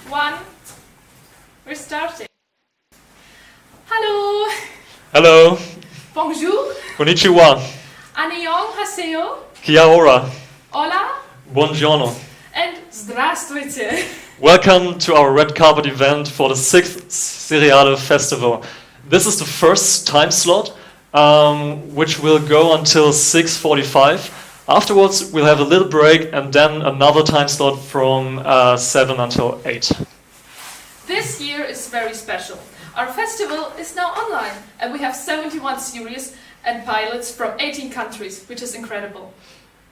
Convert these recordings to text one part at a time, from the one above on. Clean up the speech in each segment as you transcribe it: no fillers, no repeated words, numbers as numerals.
one. We're starting. Hello. Hello. Bonjour. Konnichiwa. Annyeonghaseyo. Kia ora. Hola. Buongiorno. And здравствуйте. Welcome to our red carpet event for the 6th Seriale Festival. This is the first time slot, which will go until 6:45. Afterwards, we'll have a little break and then another time slot from 7 until 8. This year is very special. Our festival is now online and we have 71 series and pilots from 18 countries, which is incredible.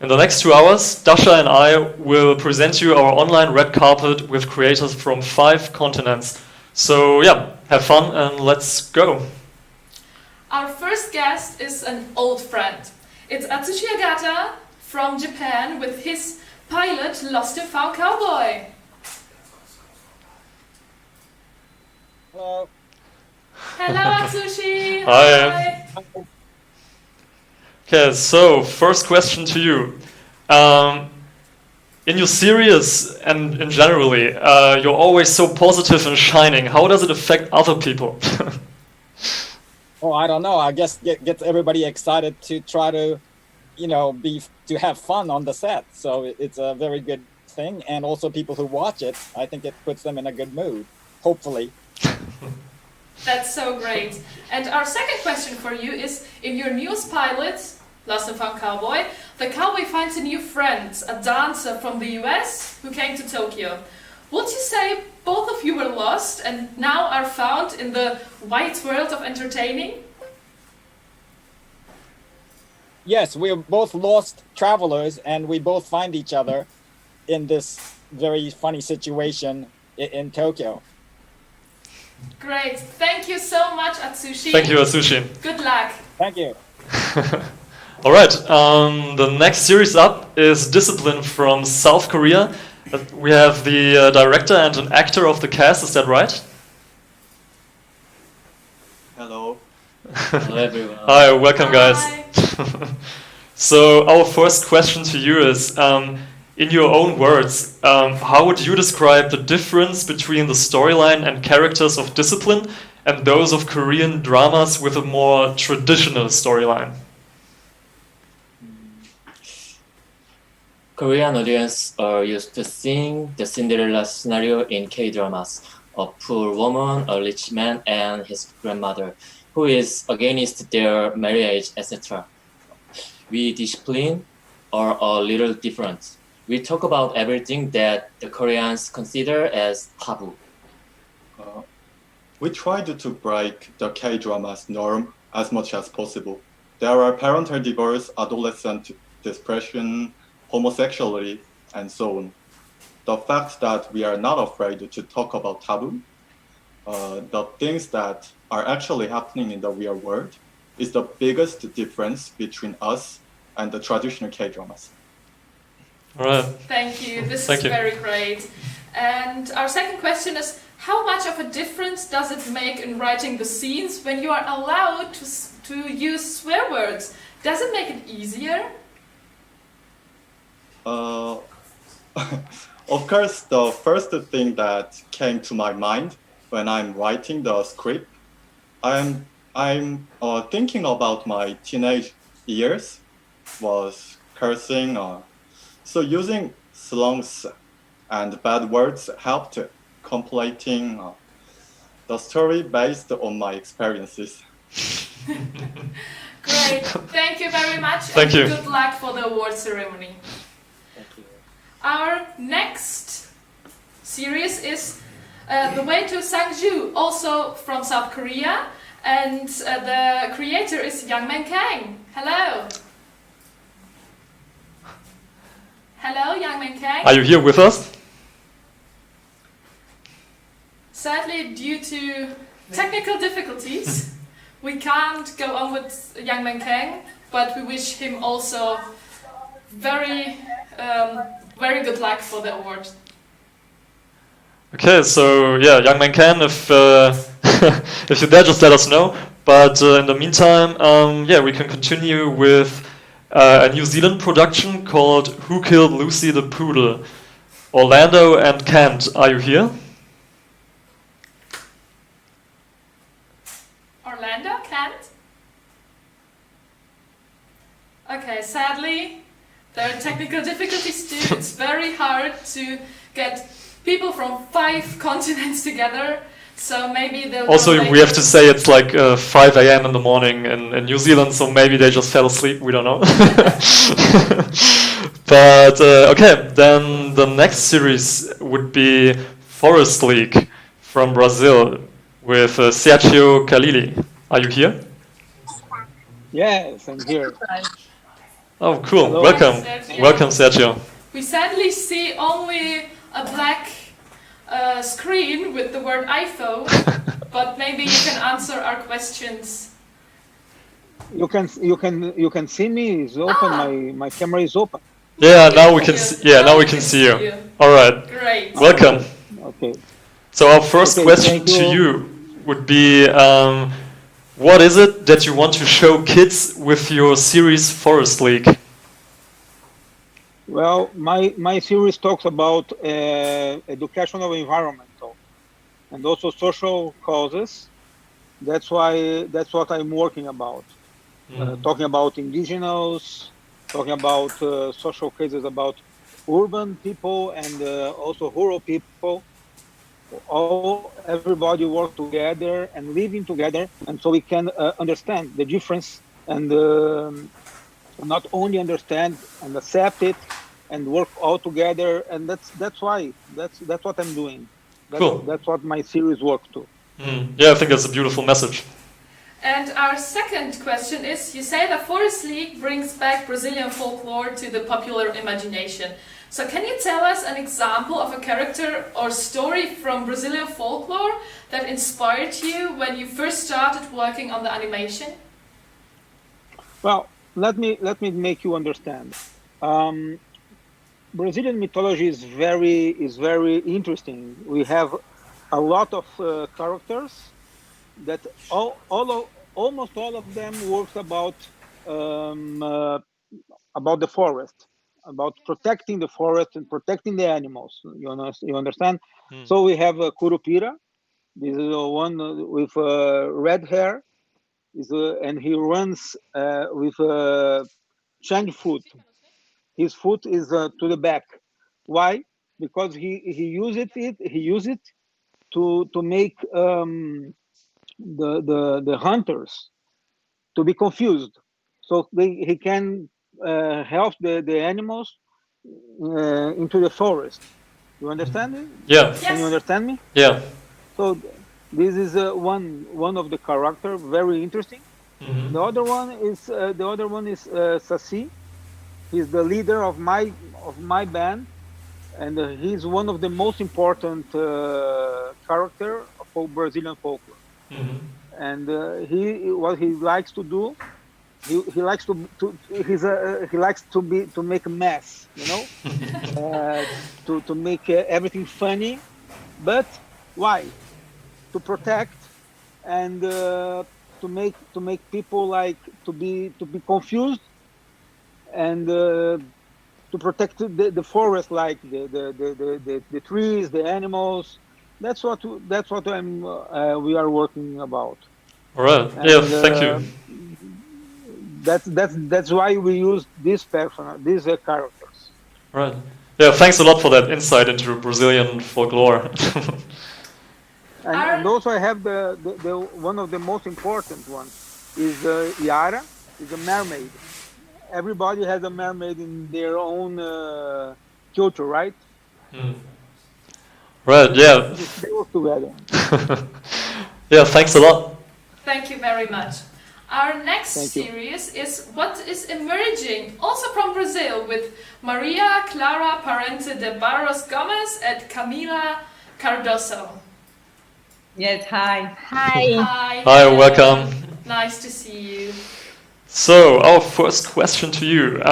In the next 2 hours, Dasha and I will present you our online red carpet with creators from 5 continents. So yeah, have fun and let's go. Our first guest is an old friend. It's Atsushi Agata from Japan with his pilot Lost and Found Cowboy. Hello. Hello Atsushi! Hi. Okay, so first question to you. In your series and in generally, you're always so positive and shining. How does it affect other people? Oh, I don't know. I guess gets everybody excited to try to, to have fun on the set. So it's a very good thing. And also people who watch it, I think it puts them in a good mood, hopefully. That's so great. And our second question for you is, in your newest pilot, Lost and Found Cowboy, the cowboy finds a new friend, a dancer from the US who came to Tokyo. Would you say both of you were lost and now are found in the wide world of entertaining? Yes, we're both lost travelers and we both find each other in this very funny situation in Tokyo. Great. Thank you so much, Atsushi. Thank you, Atsushi. Good luck. Thank you. All right, the next series up is Discipline from South Korea. We have the director and an actor of the cast, is that right? Hello. Hello everyone. Hi, welcome guys. Hi. So our first question to you is, in your own words, how would you describe the difference between the storyline and characters of Discipline and those of Korean dramas with a more traditional storyline? Korean audience are used to seeing the Cinderella scenario in K-dramas. A poor woman, a rich man, and his grandmother, who is against their marriage, etc. We Discipline are a little different. We talk about everything that the Koreans consider as taboo. We tried to break the K-drama's norm as much as possible. There are parental divorce, adolescent depression, homosexuality, and so on. The fact that we are not afraid to talk about taboo, the things that are actually happening in the real world, is the biggest difference between us and the traditional K-dramas. All right. Thank you. This Thank is you. very great. And our second question is, how much of a difference does it make in writing the scenes when you are allowed to use swear words? Does it make it easier? Of course, the first thing that came to my mind when I'm writing the script, I'm thinking about my teenage years, was cursing. So using slangs and bad words helped completing the story based on my experiences. Great. Thank you very much. Thank you. Good luck for the award ceremony. Thank you. Our next series is The Way to Sangju, also from South Korea. And the creator is Yang-man Kang. Hello. Hello, Yang-man Kang. Are you here with us? Sadly, due to technical difficulties, we can't go on with Yang-man Kang, but we wish him also very good luck for the award. Okay, so yeah, Young Man Can, if if you're there, just let us know. But in the meantime, yeah, we can continue with a New Zealand production called Who Killed Lucy the Poodle? Orlando and Kent, are you here? Okay, sadly, there are technical difficulties too. It's very hard to get people from 5 continents together. So maybe they'll Also, go we have later. to say it's like 5 a.m. in the morning in New Zealand, so maybe they just fell asleep. We don't know. But okay, then the next series would be Forest League from Brazil with Sergio Khalili. Are you here? Yes, I'm here. Oh, cool. Hello. Welcome. Sergio. Welcome, Sergio. We sadly see only a black screen with the word iPhone, but maybe you can answer our questions. You can see me. It's open. My camera is open. Yeah, now we Thank can you. see, yeah, now we can see you. All right. Great. Welcome. Okay. So our first Okay, question thank to you. you would be, what is it that you want to show kids with your series Forest League? Well, my series talks about educational, environmental, and also social causes. That's what I'm working about. Talking about indigenous, talking about social cases about urban people and also rural people. Everybody work together and living together, and so we can understand the difference and not only understand and accept it and work all together. And that's what I'm doing. Cool. That's what my series works to. Yeah, I think that's a beautiful message. And our second question is, you say the Forest League brings back Brazilian folklore to the popular imagination. So can you tell us an example of a character or story from Brazilian folklore that inspired you when you first started working on the animation? Well, let me make you understand. Brazilian mythology is very interesting. We have a lot of characters that almost all of them works about the forest, about protecting the forest and protecting the animals. You understand? So we have Curupira. This is one with red hair, and he runs with Chang foot. His foot is to the back. Why? Because he used it to make the hunters to be confused, so he can help the animals into the forest. You understand me? Yeah. Can you understand me? Yeah. So this is one of the character, very interesting. The other one is Saci. He's the leader of my band, and he's one of the most important character for Brazilian folklore. And what he likes to do, he likes to make a mess, to make everything funny. But why? To protect and to make people like to be confused, and to protect the forest, like the trees, the animals. That's what we are working about. All right. And, Yeah, thank you. That's why we use these characters. Right. Yeah, thanks a lot for that insight into Brazilian folklore. And also I have the one of the most important ones is Yara, is a mermaid. Everybody has a mermaid in their own culture, right? Right, yeah. They work together. Yeah, thanks a lot. Thank you very much. Our next series is What is Emerging, also from Brazil, with Maria Clara Parente de Barros Gomes and Camila Cardoso. Yes, hi. Hi. Hi, welcome. Nice to see you. So, our first question to you.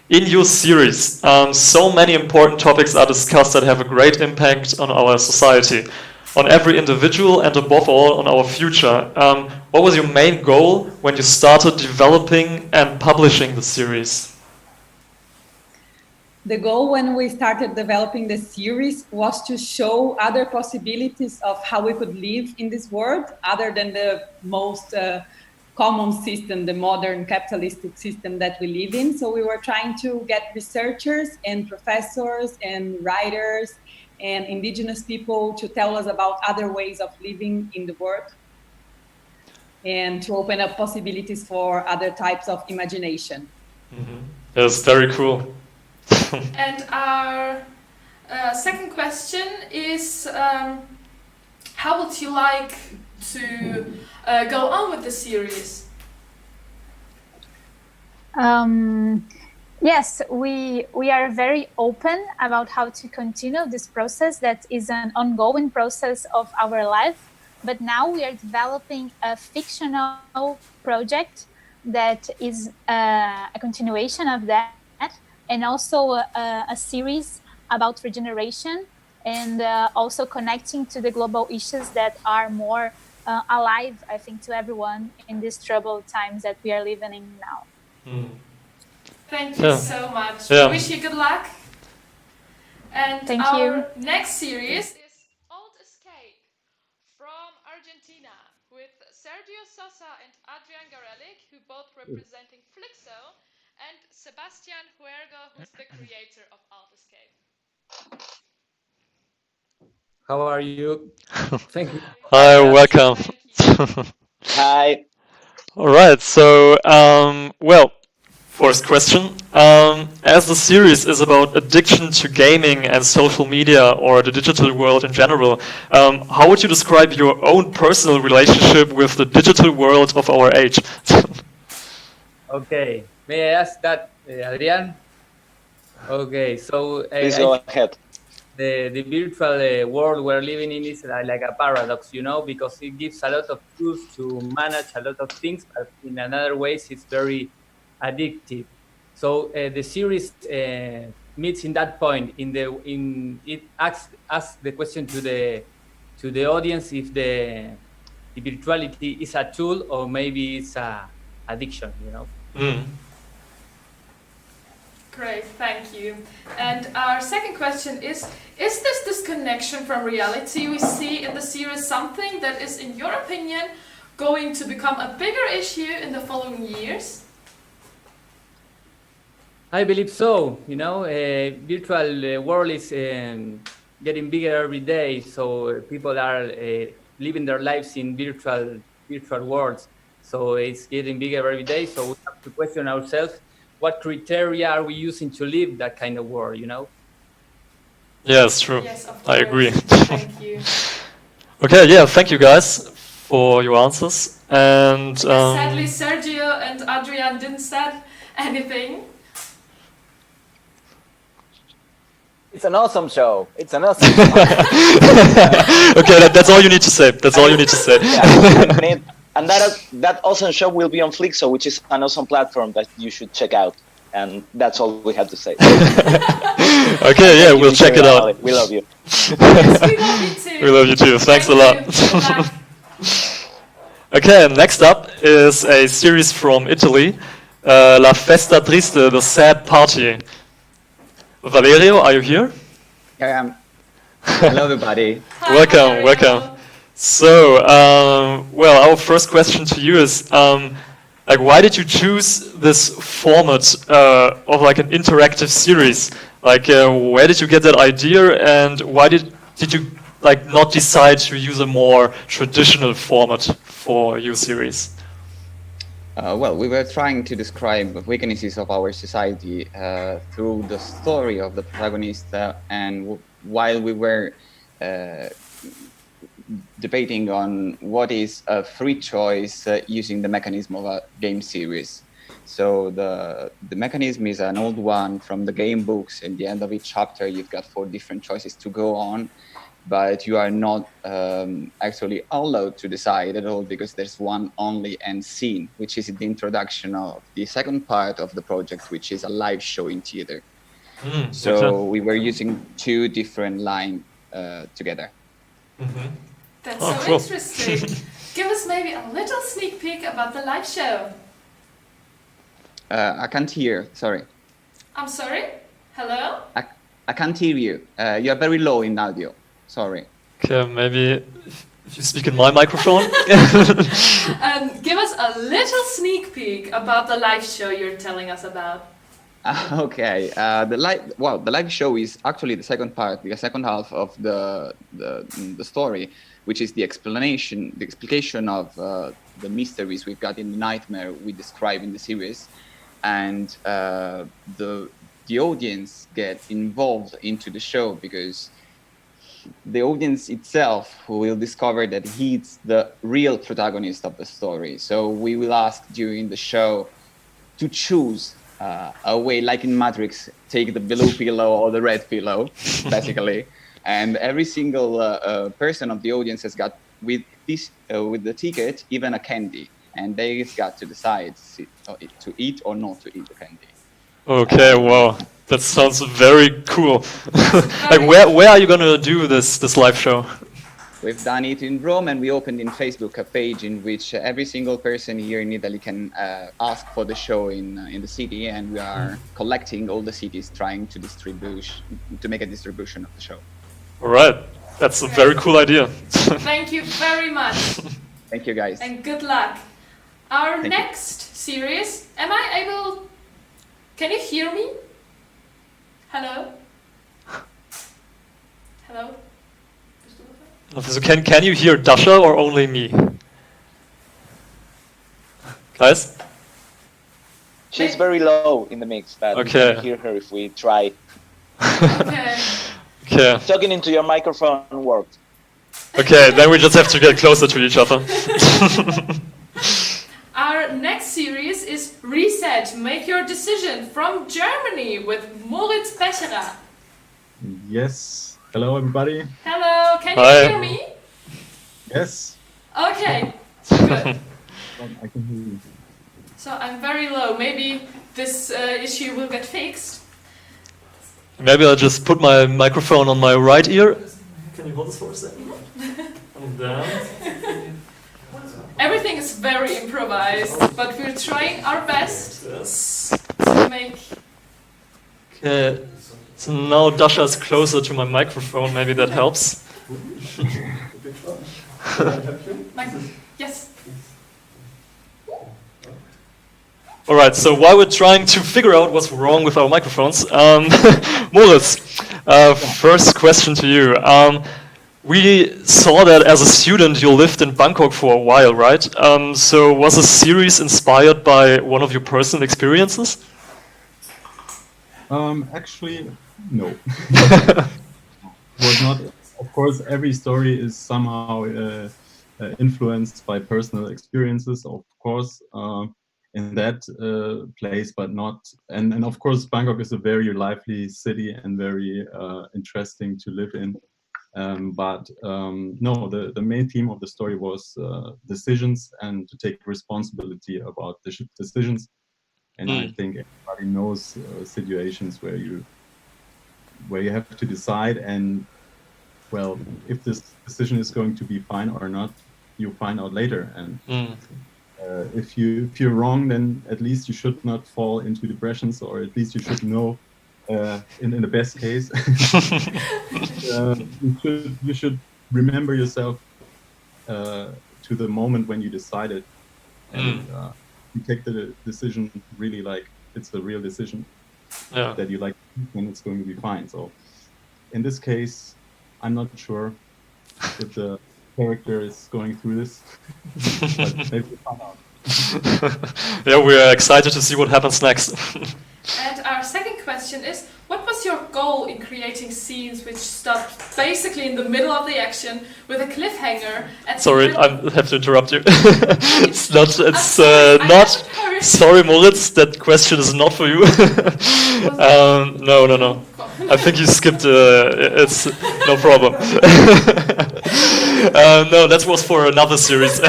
In your series, so many important topics are discussed that have a great impact on our society, on every individual, and above all, on our future. What was your main goal when you started developing and publishing the series? The goal when we started developing the series was to show other possibilities of how we could live in this world, other than the most common system, the modern capitalistic system that we live in. So we were trying to get researchers and professors and writers and indigenous people to tell us about other ways of living in the world and to open up possibilities for other types of imagination. That's very cool. And our second question is, how would you like to go on with the series? Yes, we are very open about how to continue this process that is an ongoing process of our life. But now we are developing a fictional project that is a continuation of that, and also a series about regeneration, and also connecting to the global issues that are more alive, I think, to everyone in these troubled times that we are living in now. Thank you so much. Yeah. Wish you good luck. And Thank our you. next series is Old Escape from Argentina with Sergio Sosa and Adrian Garelic, who both representing Flixo, and Sebastian Huergo, who's the creator of Old Escape. How are you? Thank you. Hi, welcome. Hi. All right, so, well, first question. As the series is about addiction to gaming and social media or the digital world in general, how would you describe your own personal relationship with the digital world of our age? Okay, may I ask that, Adrian? Okay, so Please go ahead. the virtual world we're living in is like a paradox, you know, because it gives a lot of tools to manage a lot of things, but in another ways it's very addictive. So the series meets in that point. It asks the question to the audience if the virtuality is a tool or maybe it's a addiction, you know. Great, thank you. And our second question is this disconnection from reality we see in the series something that is, in your opinion, going to become a bigger issue in the following years? I believe so. You know, virtual world is getting bigger every day. So people are living their lives in virtual worlds. So it's getting bigger every day. So we have to question ourselves: what criteria are we using to live that kind of world? You know. Yes, true. Yes, of I course. agree. Thank you. Okay, yeah, thank you guys for your answers. And Sadly, Sergio and Adrian didn't say anything. It's an awesome show. It's an awesome show. okay, that's all you need to say. That's all you need to say. Yeah, and that awesome show will be on Flixo, which is an awesome platform that you should check out. And that's all we have to say. Okay, yeah, we'll check it out. We love you. Yes, we love you too. We love you too. Thanks a lot. Okay, next up is a series from Italy, La Festa Triste, the sad party. Valerio, are you here? Here I am. Hello, everybody. Hi, Welcome, Valerio. welcome. So, well, our first question to you is, like, why did you choose this format of like an interactive series? Like, where did you get that idea, and why did you like not decide to use a more traditional format for your series? Well, we were trying to describe the weaknesses of our society through the story of the protagonist, and while we were debating on what is a free choice using the mechanism of a game series. So the mechanism is an old one from the game books. In the end of each chapter, you've got 4 different choices to go on, but you are not actually allowed to decide at all because there's one only end scene, which is the introduction of the second part of the project, which is a live show in theater. So okay. we were using 2 different lines together. That's Oh, so cool. interesting. Give us maybe a little sneak peek about the live show. I can't hear, sorry. I'm sorry? Hello? I can't hear you. You are very low in audio, sorry. Okay, maybe If you speak in my microphone. Give us a little sneak peek about the live show you're telling us about. Okay, the live show is actually the second part, the second half of the story, which is the explication of the mysteries we've got in the nightmare we describe in the series, and the audience get involved into the show because the audience itself will discover that he's the real protagonist of the story. So we will ask during the show to choose a way, like in Matrix, take the blue pillow or the red pillow, basically. And every single person of the audience has got with the ticket even a candy, and they've got to decide to eat or not to eat the candy. Okay, wow, that sounds very cool. Like, where are you gonna do this live show? We've done it in Rome, and we opened in Facebook a page in which every single person here in Italy can ask for the show in the city, and we are collecting all the cities trying to make a distribution of the show. All right, that's a very cool idea. Thank you very much. Thank you, guys. And good luck. Our next series, am I able... Can you hear me? Hello? Hello? So can you hear Dasha or only me? Guys? She's very low in the mix, but we can hear her if we try. Okay. Okay. Talking into your microphone worked. Okay, then we just have to get closer to each other. Our next series is Reset, Make Your Decision from Germany with Moritz Becherer. Yes. Hello, everybody. Hello, can you hear me? Yes. Okay, good. I can hear you. So I'm very low. Maybe this issue will get fixed. Maybe I'll just put my microphone on my right ear. Can you hold this for a second? And then... Everything is very improvised, but we're trying our best to make... Okay, so now Dasha is closer to my microphone, maybe that helps. Yes. Alright, so while we're trying to figure out what's wrong with our microphones, Moritz, first question to you. We saw that as a student you lived in Bangkok for a while, right? So was the series inspired by one of your personal experiences? Actually, no. Was not. Of course, every story is somehow influenced by personal experiences, of course, in that place, but not. And of course, Bangkok is a very lively city and very interesting to live in. No, the main theme of the story was decisions and to take responsibility about the decisions. And I think everybody knows situations where you have to decide, and well, if this decision is going to be fine or not, you find out later. And if you're wrong, then at least you should not fall into depressions, or at least you should know. In the best case, you should remember yourself to the moment when you decided, and you take the decision really like it's a real decision that you like, and it's going to be fine. So, in this case, I'm not sure if the character is going through this, but maybe we'll find out. Yeah, we're excited to see what happens next. And our second question is, what was your goal in creating scenes which start basically in the middle of the action with a cliffhanger? Sorry, I have to interrupt you. It's not. Sorry, Moritz, that question is not for you. No. I think you skipped. It's no problem. No, that was for another series.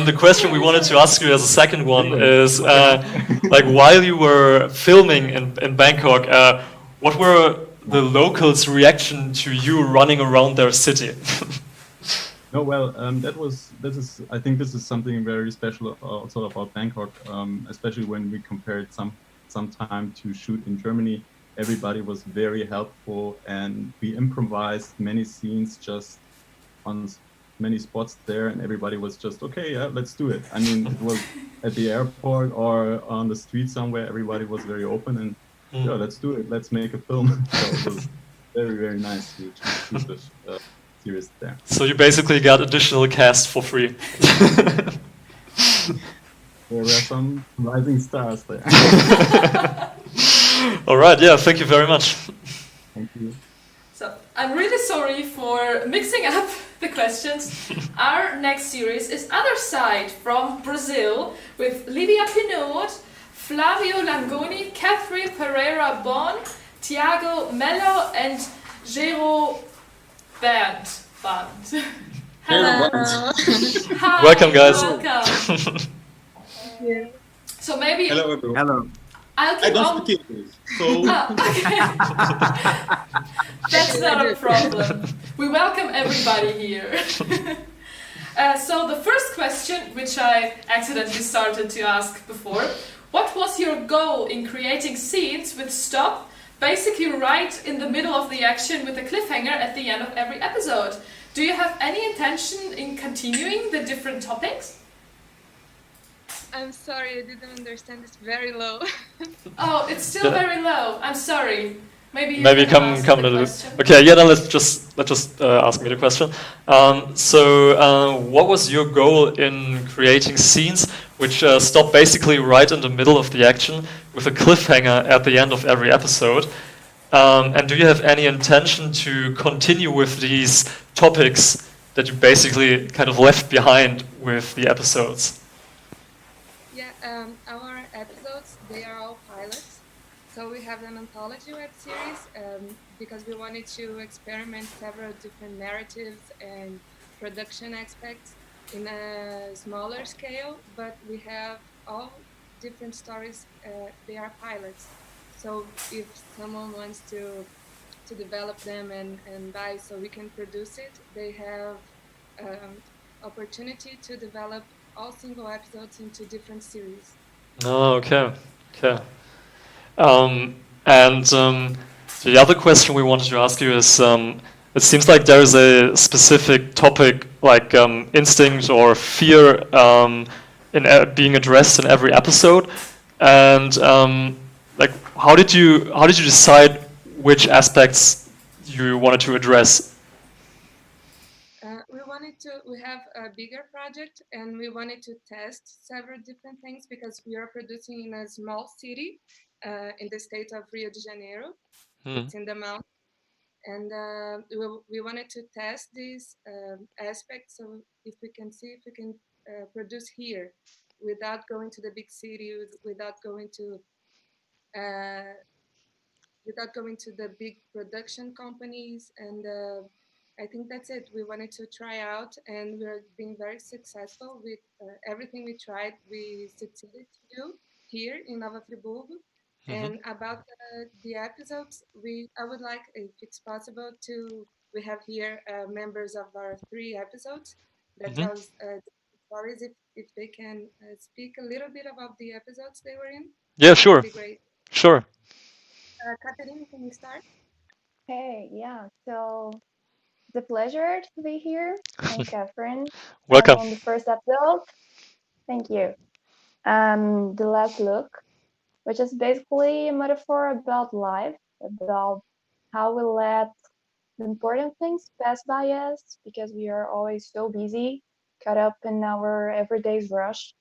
The question we wanted to ask you as a second one is, like, while you were filming in Bangkok, what were the locals' reaction to you running around their city? No, well, I think this is something very special also about Bangkok, especially when we compared some time to shoot in Germany. Everybody was very helpful, and we improvised many scenes just many spots there, and everybody was just okay. Yeah, let's do it. I mean, it was at the airport or on the street somewhere. Everybody was very open and yeah, let's do it. Let's make a film. So it was very, very nice to shoot this series there. So you basically got additional cast for free. There were some rising stars there. All right, yeah, thank you very much. Thank you. So I'm really sorry for mixing up the questions. Our next series is Other Side from Brazil with Livia Pinot, Flavio Langoni, Catherine Pereira Bon, Tiago Mello, and Gero Band. Hello. Hi, welcome, guys. Welcome. So maybe hello everyone. Hello. I'll I keep don't on. speak English, so Okay. That's not a problem. We welcome everybody here. So the first question, which I accidentally started to ask before, what was your goal in creating scenes with stop, basically right in the middle of the action with a cliffhanger at the end of every episode? Do you have any intention in continuing the different topics? I'm sorry, I didn't understand. It's very low. Oh, it's still very low. I'm sorry. Maybe you Maybe can ask come the a little. question. Okay, yeah. Then let's just ask me the question. What was your goal in creating scenes which stop basically right in the middle of the action with a cliffhanger at the end of every episode? And do you have any intention to continue with these topics that you basically kind of left behind with the episodes? Yeah, our episodes, they are all pilots. So we have an anthology web series because we wanted to experiment several different narratives and production aspects in a smaller scale, but we have all different stories, they are pilots. So if someone wants to develop them and buy so we can produce it, they have opportunity to develop all single episodes into different series. Oh, okay. Okay. The other question we wanted to ask you is, it seems like there is a specific topic like instinct or fear being addressed in every episode, and like how did you decide which aspects you wanted to address? We have a bigger project and we wanted to test several different things because we are producing in a small city in the state of Rio de Janeiro. It's in the mountains. And we wanted to test these aspects, so if we can see if we can produce here without going to the big city, without going to the big production companies. And I think that's it. We wanted to try out, and we're being very successful with everything we tried. We succeeded to do here in Nova Friburgo. And about the episodes, I would like, if it's possible, we have here members of our 3 episodes that tells stories. If they can speak a little bit about the episodes they were in, Yeah, that sure. would be great. Sure. Katerina, can you start? Hey, yeah. So it's a pleasure to be here. I'm Catherine. Welcome. I'm on the first episode. Thank you. The last look, which is basically a metaphor about life, about how we let the important things pass by us because we are always so busy, caught up in our everyday's rush.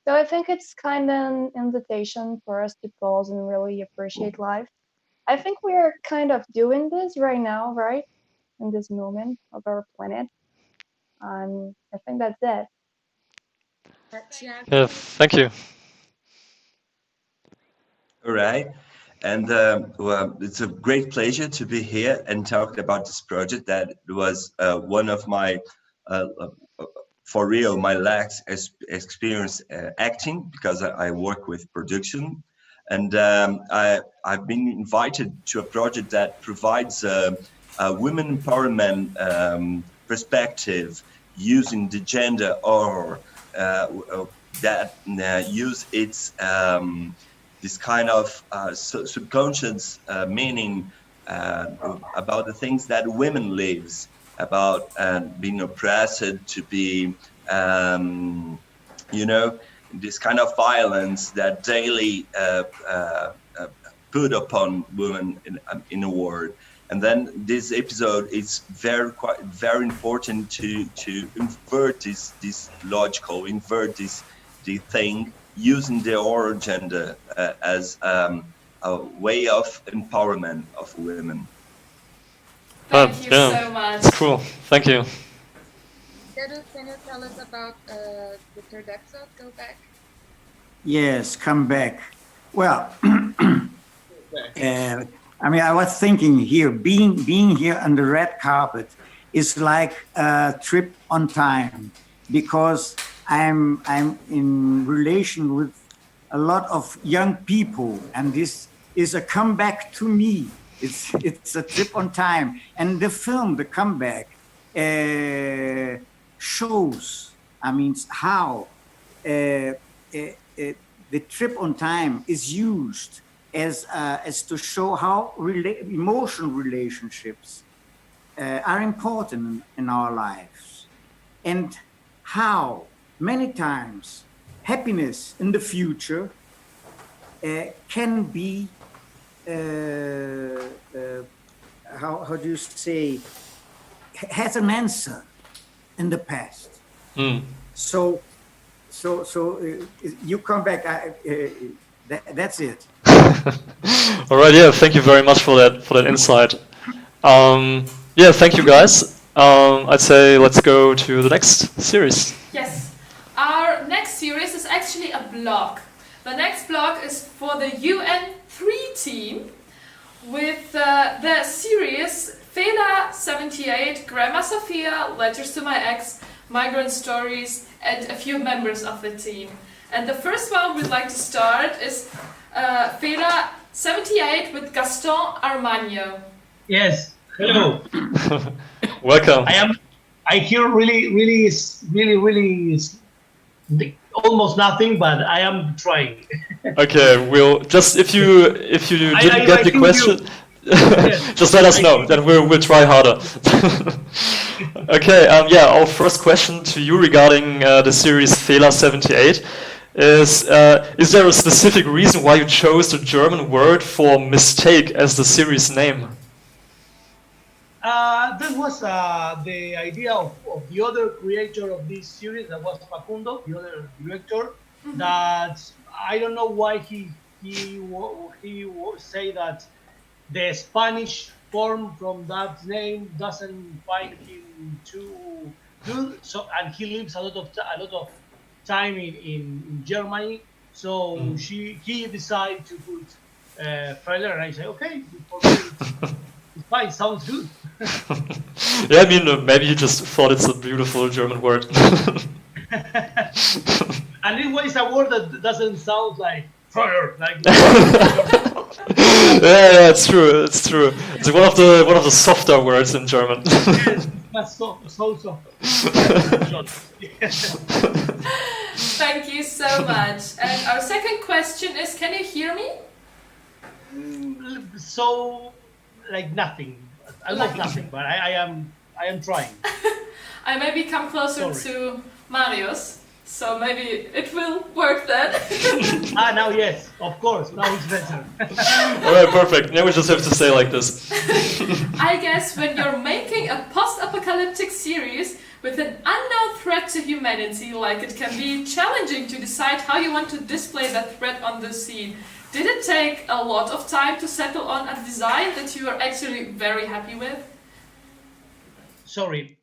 So I think it's kind of an invitation for us to pause and really appreciate life. I think we are kind of doing this right now, right? In this moment of our planet. I think that's it. Yeah, thank you. All right. And well, it's a great pleasure to be here and talk about this project that was one of my, for real, my last experience acting, because I work with production. And I've been invited to a project that provides a women empowerment perspective using the gender or that use its this kind of subconscious meaning about the things that women lives about being oppressed, to be, you know, this kind of violence that daily put upon women in the world. And then this episode is very important to invert this logical, invert the thing, using the oral gender as a way of empowerment of women. Thank you so much. Cool. Thank you. Dedu, can you tell us about the third episode, Go Back? Yes, come back. Well, I mean, I was thinking here, being here on the red carpet is like a trip on time, because I'm in relation with a lot of young people, and this is a comeback to me. It's a trip on time, and the film, The Comeback, shows, I mean, how the trip on time is used as to show how emotional relationships are important in our lives, and how many times happiness in the future can be how do you say, has an answer in the past. So you come back. That's it. All right. Yeah. Thank you very much for that insight. Yeah. Thank you, guys. I'd say let's go to the next series. Yes. Our next series is actually a blog. The next blog is for the UN3 team with the series Fehler 78, Grandma Sophia, Letters to My Ex, Migrant Stories, and a few members of the team. And the first one we'd like to start is Fehler 78 with Gaston Armagno. Yes, hello. Welcome. I hear really almost nothing, but I am trying. Okay, we'll just if you didn't get the question, just let us know. Then we'll try harder. Okay. Yeah. Our first question to you regarding the series Fehler 78 is there a specific reason why you chose the German word for mistake as the series name? That was the idea of the other creator of this series, that was Facundo, the other director. That I don't know why he say that the Spanish form from that name doesn't find him too good. So, and he lives a lot of time in Germany. So he decided to put Fehler, and I say, okay, for me it's fine, sounds good. Yeah, I mean, maybe you just thought it's a beautiful German word. And it's a word that doesn't sound like fire, like. Yeah, it's true. It's true. It's one of the softer words in German. Yes, that's so. Thank you so much. And our second question is, can you hear me? So, like nothing. Almost nothing, but I am trying. I maybe come closer to Marius, so maybe it will work then. Now yes, of course. Now it's better. All right, perfect. Now we just have to say like this. I guess when you're making a post-apocalyptic series with an unknown threat to humanity, like, it can be challenging to decide how you want to display that threat on the scene. Did it take a lot of time to settle on a design that you are actually very happy with? Sorry.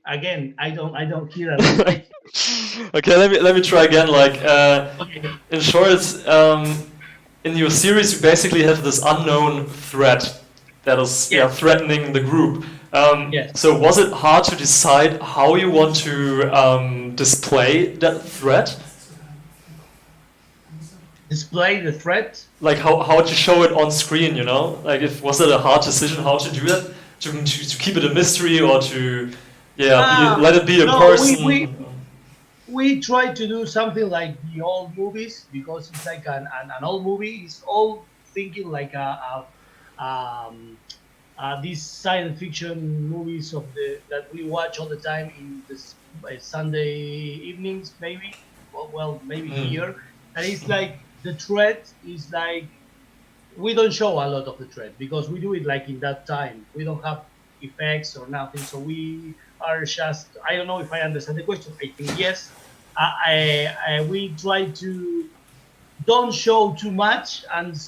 Again, I don't hear a lot. Okay, let me try again. Like, in short, in your series, you basically have this unknown threat that is threatening the group. So was it hard to decide how you want to display that threat? Display the threat? Like how to show it on screen, you know? Like, was it a hard decision how to do that? To keep it a mystery, or to let it be a person? We try to do something like the old movies, because it's like an old movie. It's all thinking like these science fiction movies that we watch all the time in this Sunday evenings, maybe. Well, maybe here, and it's like the threat is like we don't show a lot of the threat because we do it like in that time. We don't have effects or nothing, so we are just. I don't know if I understand the question. I think yes. We try to don't show too much and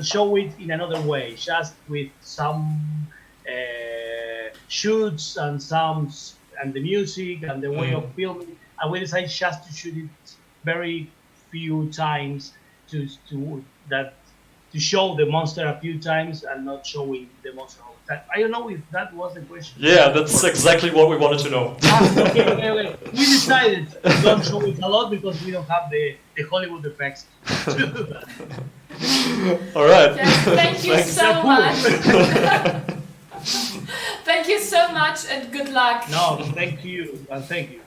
show it in another way, just with some shoots and sounds and the music and the way of filming. And we decided just to shoot it very few times to show the monster a few times and not showing the monster all the time. I don't know if that was the question. Yeah, that's exactly what we wanted to know. Okay. We decided to don't show it a lot because we don't have the Hollywood effects to do that. All right. Yes, thank you so much. Thank you so much and good luck. No, thank you and thank you.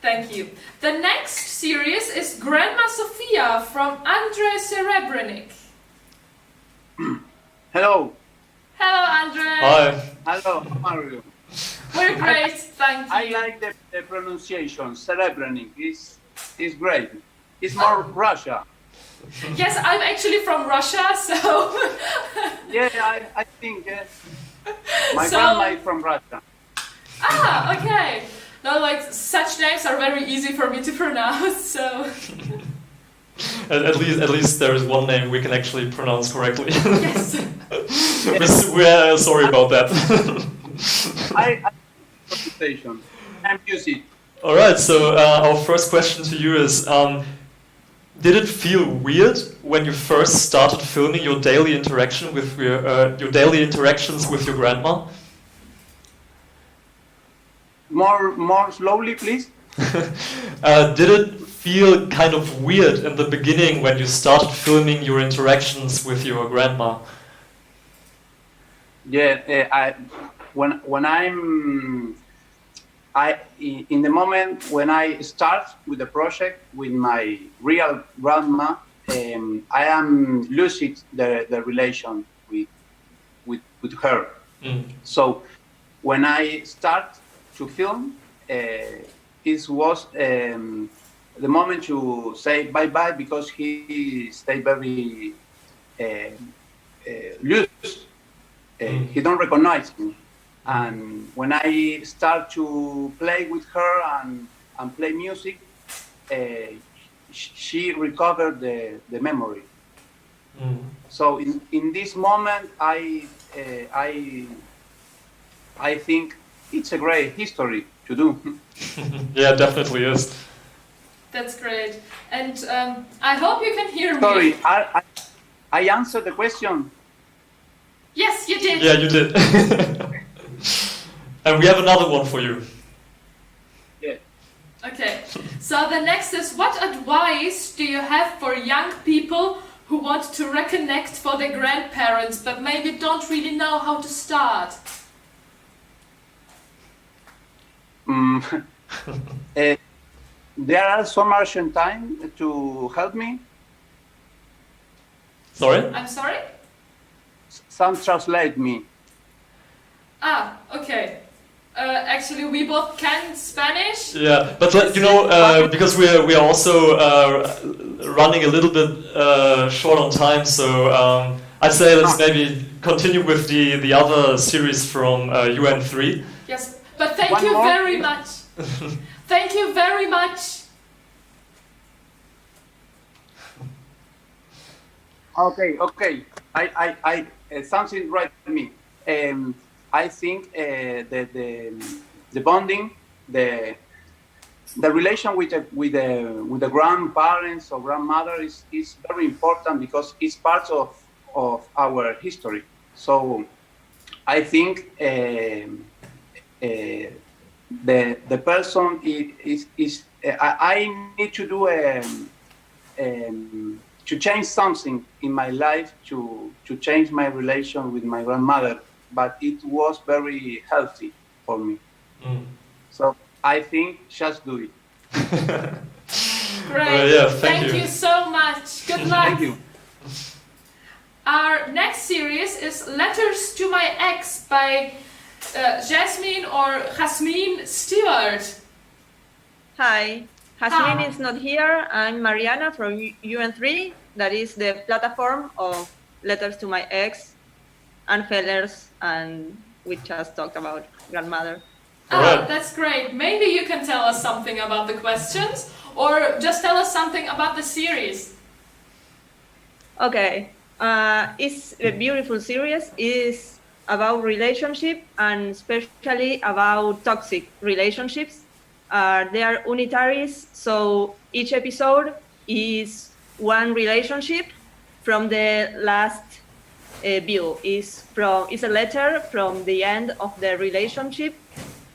Thank you. The next series is Grandma Sofia from Andre Serebrenik. Hello. Hello, Andre. Hi. Hello, how are you? We're great, thank you. I like the pronunciation, Serebrenik. It's great. It's more Russia. Yes, I'm actually from Russia, so... Yeah, I think my So- grandma is from Russia. Ah, okay. No, like, such names are very easy for me to pronounce, so... At least there is one name we can actually pronounce correctly. Yes. We're sorry about that. I pronunciation and music. All right, so our first question to you is, did it feel weird when you first started filming your daily interaction with your daily interactions with your grandma? More slowly, please. Did it feel kind of weird in the beginning when you started filming your interactions with your grandma? Yeah, in the moment when I start with the project with my real grandma, I am losing the relation with her. So when I start to film, it was the moment to say bye bye because he stayed very loose. He don't recognize me. And when I start to play with her and play music, she recovered the memory. So in this moment, I think it's a great history to do. Yeah, it definitely is. That's great. And I hope you can hear me. Sorry, I answered the question. Yes, you did. Yeah, you did. And we have another one for you. Yeah. Okay, so the next is, what advice do you have for young people who want to reconnect for their grandparents but maybe don't really know how to start? There are some Argentine to help me. Sorry? I'm sorry? Some translate me. Ah, okay. Actually, we both can Spanish. Yeah, but you know, because we are also running a little bit short on time, so I'd say let's maybe continue with the other series from UN3. Yes, but thank One you more? very much. Thank you very much. Okay. I something right to me. I think the bonding, the relation with the grandparents or grandmother is very important because it's part of our history. So I think the person is I need to do to change something in my life to change my relation with my grandmother, but it was very healthy for me. So I think just do it. Great. Yeah, thank you so much. Good luck. Thank you. Our next series is Letters to My Ex by Jasmine or Jasmine Stewart. Hi, Jasmine is not here. I'm Mariana from UN3. That is the platform of Letters to My Ex and Fellers, and we just talked about grandmother. Oh, that's great. Maybe you can tell us something about the questions, or just tell us something about the series. Okay, it's a beautiful series. It's about relationship and especially about toxic relationships. They are unitaries, so each episode is one relationship from the last view. It's a letter from the end of the relationship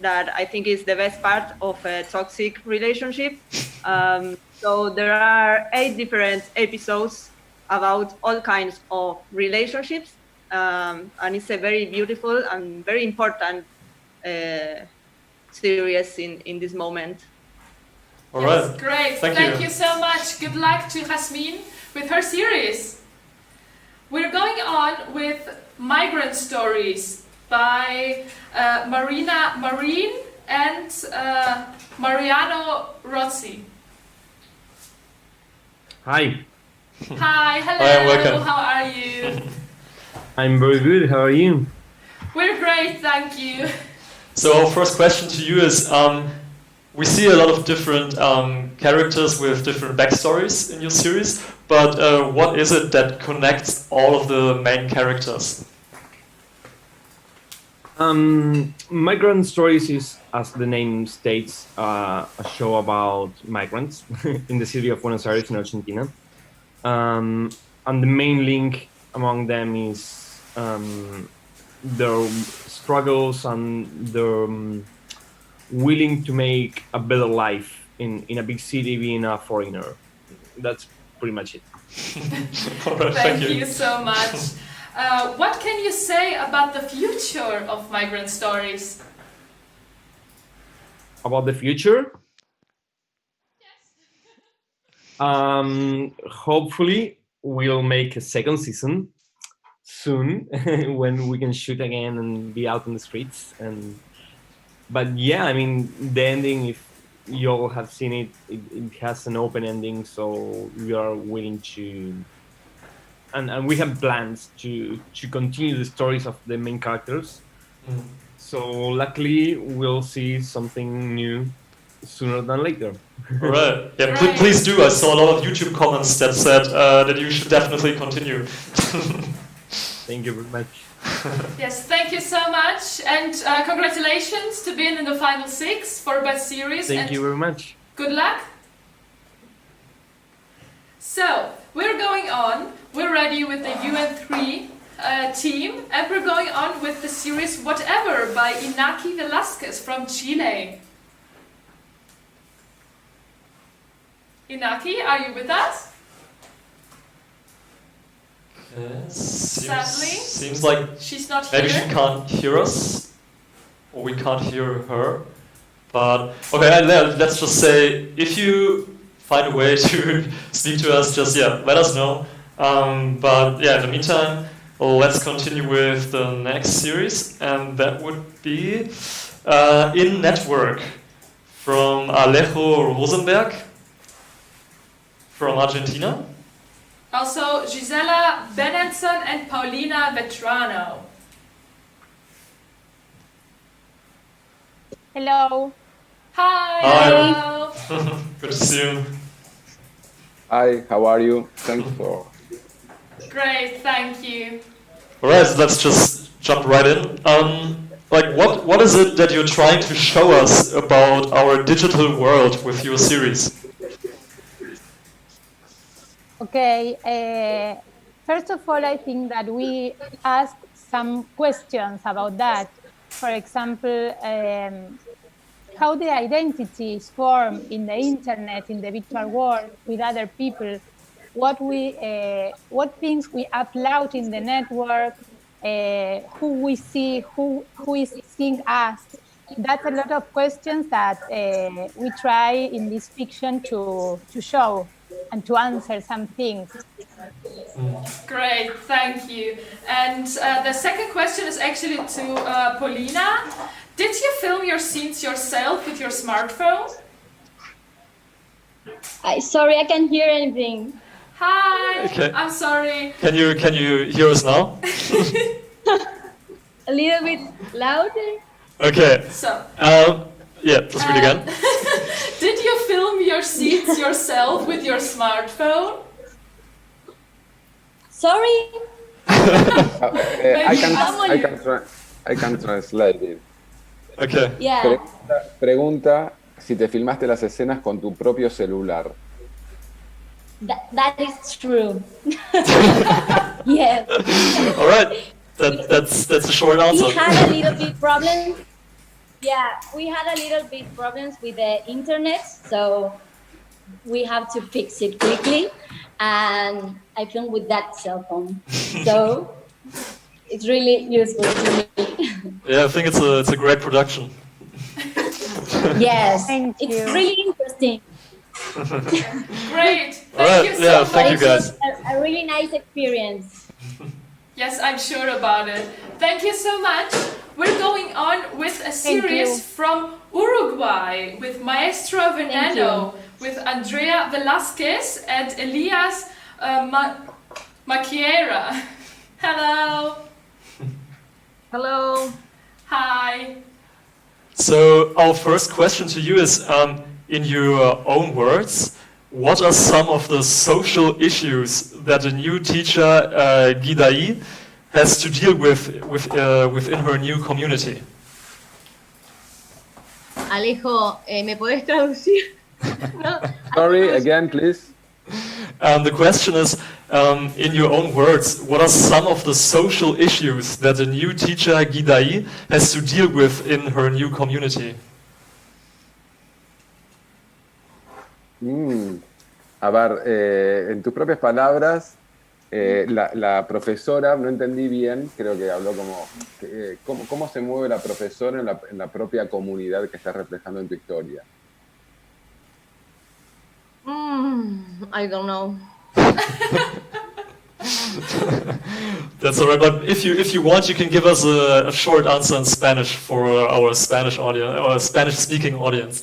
that I think is the best part of a toxic relationship. So there are 8 different episodes about all kinds of relationships, and it's a very beautiful and very important series in this moment. All Yes, right. great. Thank you so much. Good luck to Jasmine with her series. We're going on with Migrant Stories by Marina Marine and Mariano Rossi. Hi. Hi, hello. Hi, welcome. How are you? I'm very good. How are you? We're great, thank you. So our first question to you is, we see a lot of different characters with different backstories in your series, but what is it that connects all of the main characters? Migrant Stories is, as the name states, a show about migrants in the city of Buenos Aires in Argentina. And the main link among them is their struggles and their willing to make a better life in a big city being a foreigner. That's pretty much it. All right, Thank you so much. What can you say about the future of Migrant Stories? About the future? Hopefully we'll make a second season soon when we can shoot again and be out on the streets. But yeah, I mean, the ending, if you all have seen it, it has an open ending, so we are willing to, and we have plans to continue the stories of the main characters. So luckily we'll see something new sooner than later. All right. Yeah, please do. I saw a lot of YouTube comments that said that you should definitely continue. Thank you very much. Yes, thank you so much, and congratulations to being in the final 6 for Best Series. Thank you very much. Good luck. So, we're going on. We're ready with the UN3 team, and we're going on with the series Whatever by Inaki Velasquez from Chile. Inaki, are you with us? Sadly, seems like she's not maybe here. she can't hear us, or we can't hear her. But okay, let's just say if you find a way to speak to us, just let us know. But yeah, in the meantime, let's continue with the next series, and that would be In Network from Alejo Rosenberg from Argentina. Also, Gisela Benenson and Paulina Vetrano. Hello. Hi. Hi. Hello. Good to see you. Hi, how are you? Thank you for... Great, thank you. Alright, so let's just jump right in. Like, what is it that you're trying to show us about our digital world with your series? Okay, first of all, I think that we asked some questions about that. For example, how the identity is formed in the internet, in the virtual world with other people, what things we upload in the network, who we see, who is seeing us. That's a lot of questions that we try in this fiction to show. and to answer some things. Great, thank you. And the second question is actually to Paulina. Did you film your scenes yourself with your smartphone? Sorry, I can't hear anything. Hi, Okay. I'm sorry. Can you hear us now? A little bit louder. Okay. So. Yeah, let's read again. Did you film your scenes yourself with your smartphone? Sorry. I can translate it. Okay. Yeah. Pregunta si te filmaste las escenas con tu propio celular. That is true. Yes. All right. That's a short answer. We had a little bit problems. Yeah, we had a little bit problems with the internet, so we have to fix it quickly. And I filmed with that cell phone, so it's really useful to me. Yeah, I think it's a great production. Yes, it's really interesting. Great, Alright, thank you so yeah, much. thank you guys. A really nice experience. Yes, I'm sure about it. Thank you so much. We're going on with a series from Uruguay with Maestro Veneno, with Andrea Velasquez and Elias Maquiera. Hello. Hello. Hi. So our first question to you is, in your own words, what are some of the social issues that a new teacher, Gidai, has to deal with within her new community? Alejo, ¿me podés traducir? Sorry, again, please. The question is, in your own words, what are some of the social issues that a new teacher, Gidai, has to deal with in her new community? A ver, en tus propias palabras, la profesora, no entendí bien, creo que habló como, ¿cómo se mueve la profesora en la propia comunidad que está reflejando en tu historia? I don't know. That's all right, but if you want, you can give us a short answer in Spanish for our Spanish audience, or Spanish-speaking audience.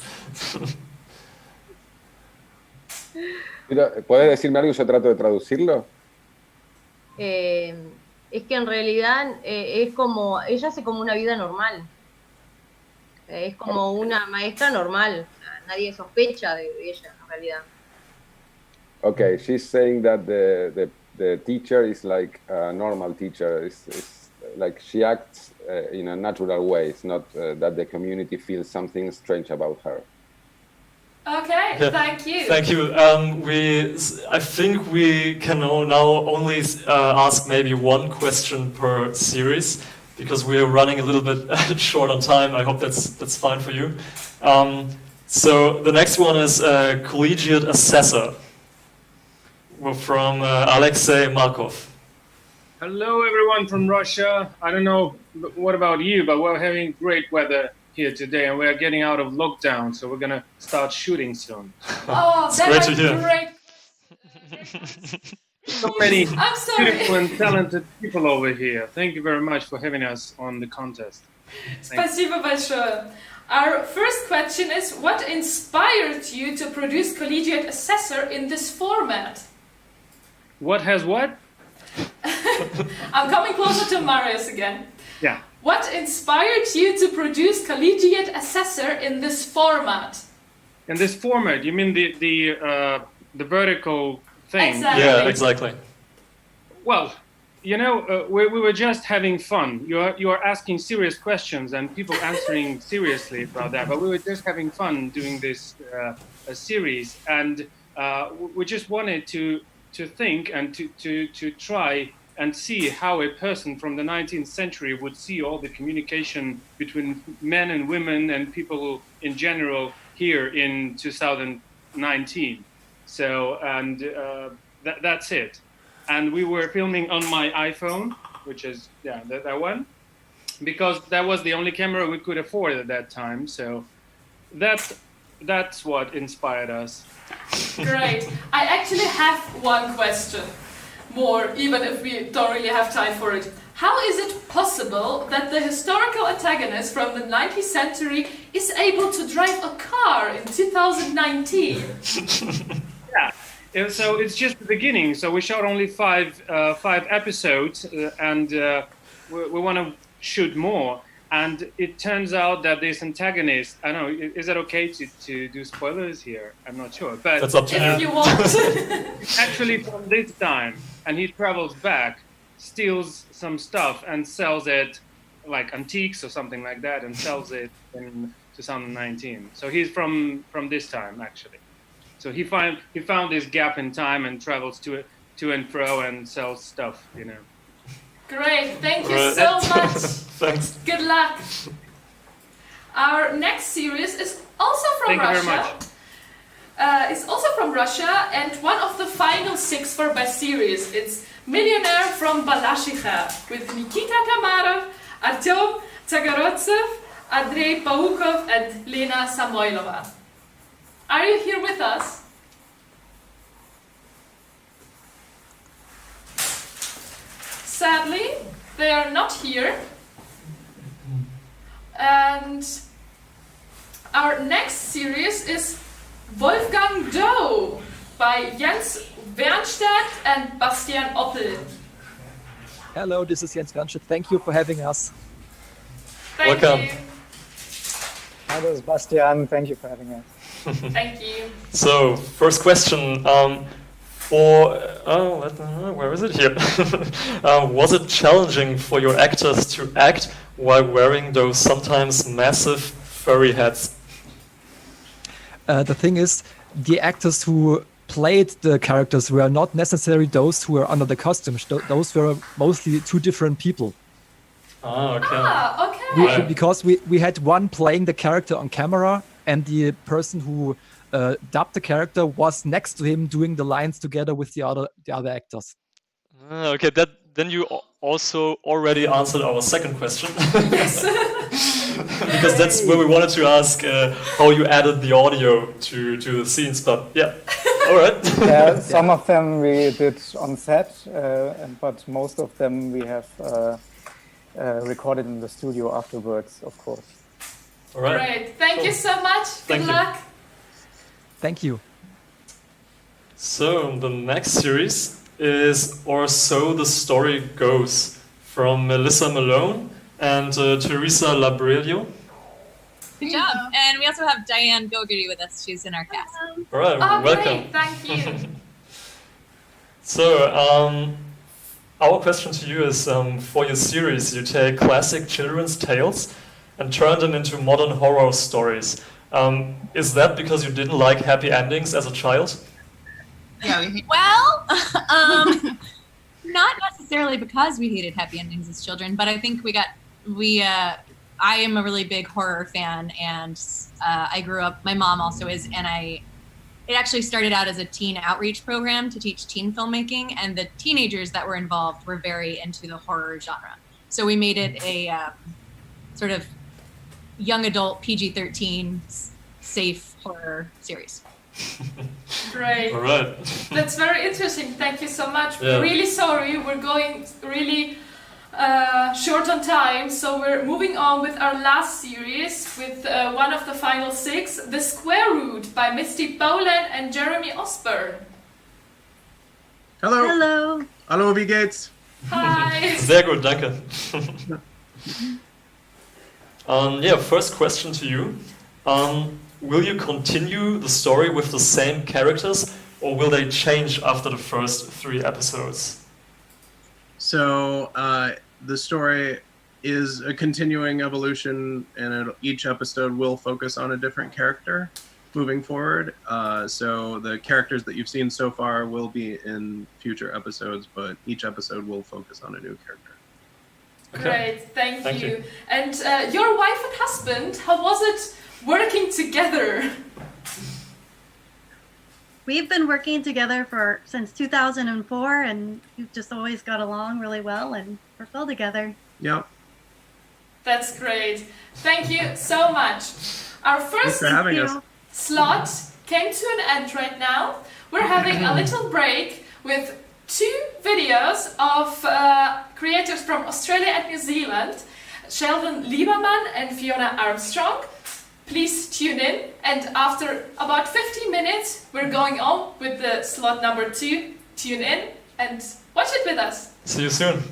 ¿Puedes decirme algo y yo trato de traducirlo? Es que en realidad es como, ella hace como una vida normal. Es como una maestra normal. Nadie sospecha de ella en realidad. Okay, she's saying that the teacher is like a normal teacher. It's like she acts in a natural way. It's not that the community feels something strange about her. Okay, thank you. Thank you. I think we can now only ask maybe one question per series, because we are running a little bit short on time. I hope that's fine for you. So the next one is collegiate assessor. We're from Alexei Markov. Hello, everyone from Russia. I don't know what about you, but we're having great weather here today, and we're getting out of lockdown, so we're gonna start shooting soon. Oh, that's great. So many I'm sorry. beautiful and talented people over here. Thank you very much for having us on the contest. Спасибо большое. Our first question is, what inspired you to produce Collegiate Assessor in this format? What has what? I'm coming closer to Marius again. Yeah. What inspired you to produce Collegiate Assessor in this format? In this format, you mean the vertical thing? Exactly. Yeah, exactly. Well, you know, we were just having fun. You are asking serious questions and people answering seriously about that. But we were just having fun doing this series, and we just wanted to think and to try and see how a person from the 19th century would see all the communication between men and women and people in general here in 2019. So, and that's it. And we were filming on my iPhone, which is, yeah, that one, because that was the only camera we could afford at that time. So that that's what inspired us. Great. I actually have one question more, even if we don't really have time for it. How is it possible that the historical antagonist from the 19th century is able to drive a car in 2019? Yeah, so it's just the beginning. So we shot only five episodes, and we want to shoot more. And it turns out that this antagonist, I don't know, is that okay to do spoilers here? I'm not sure. But that's up to if you want. Actually from this time, and he travels back, steals some stuff and sells it, like antiques or something like that, and sells it in 2019. So he's from this time, actually. So he found this gap in time and travels to and fro and sells stuff, you know. Great, thank you so much. Thanks. Good luck. Our next series is also from Russia. Thank you very much. It's also from Russia, and one of the final 6 for best series. It's Millionaire from Balashikha with Nikita Kamarov, Artyom Tsagorodtsev, Andrei Paukov, and Lena Samoylova. Are you here with us? Sadly, they are not here. And our next series is Wolfgang Doe by Jens Wernstadt and Bastian Oppel. Hello, this is Jens Wernstadt. Thank you for having us. Thank Welcome. you. Hi, this is Bastian. Thank you for having us. Thank you. So, first question. Where is it here? Was it challenging for your actors to act while wearing those sometimes massive furry hats? The thing is, the actors who played the characters were not necessarily those who were under the costumes. Those were mostly 2 different people. Okay. Because we had one playing the character on camera, and the person who dubbed the character was next to him doing the lines together with the other actors. Okay, then you also already answered our second question. Yes. Because that's where we wanted to ask how you added the audio to the scenes, but yeah, all right. Yeah, some of them we did on set, but most of them we have recorded in the studio afterwards, of course. All right. Great. Thank you so much. Good luck. Thank you. So the next series is Or So the Story Goes from Melissa Malone and Teresa Labrillo. Good job. And we also have Diane Gogarty with us. She's in our cast. All right, welcome. Great. Thank you. So our question to you is, for your series, you take classic children's tales and turn them into modern horror stories. Is that because you didn't like happy endings as a child? Yeah. Well, not necessarily because we hated happy endings as children, but I think I am a really big horror fan, and I grew up, my mom also is, and it actually started out as a teen outreach program to teach teen filmmaking, and the teenagers that were involved were very into the horror genre. So we made it a sort of young adult PG-13 safe horror series. Great. All right. That's very interesting. Thank you so much. Yeah. Really sorry, we're going really short on time, so we're moving on with our last series with one of the final 6, The Square Root by Misty Boland and Jeremy Osborne. Hello. Hello. Hallo, wie geht's? Hi. Sehr gut, danke. First question to you. Will you continue the story with the same characters, or will they change after the first 3 episodes? So the story is a continuing evolution, and each episode will focus on a different character moving forward. So the characters that you've seen so far will be in future episodes, but each episode will focus on a new character. Okay. Great, thank you. And your wife and husband, how was it working together? We've been working together since 2004, and we've just always got along really well, and we're well together. Yep. That's great. Thank you so much. Our first Thanks for having us. slot came to an end right now. We're having a little break with 2 videos of creators from Australia and New Zealand, Sheldon Lieberman and Fiona Armstrong. Please tune in, and after about 50 minutes we're going on with the slot number 2. Tune in and watch it with us. See you soon.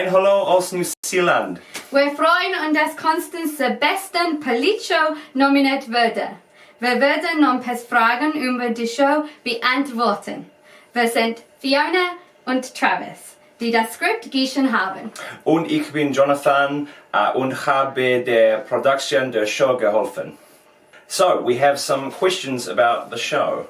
Ein Hallo aus New Zealand. Wir freuen uns, dass Constance zur besten Polit-Show nominiert wurde. Wir werden nun ein paar Fragen über die Show beantworten. Wir sind Fiona und Travis, die das Skript geschrieben haben. Und ich bin Jonathan und habe der Production der Show geholfen. So, we have some questions about the show.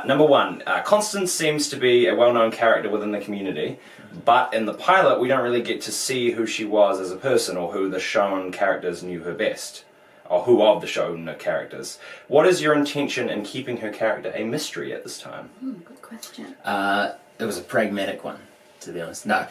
Number one, Constance seems to be a well-known character within the community, but in the pilot we don't really get to see who she was as a person or who the shown characters knew her best, or who of the shown characters. What is your intention in keeping her character a mystery at this time? Good question. It was a pragmatic one, to be honest. No,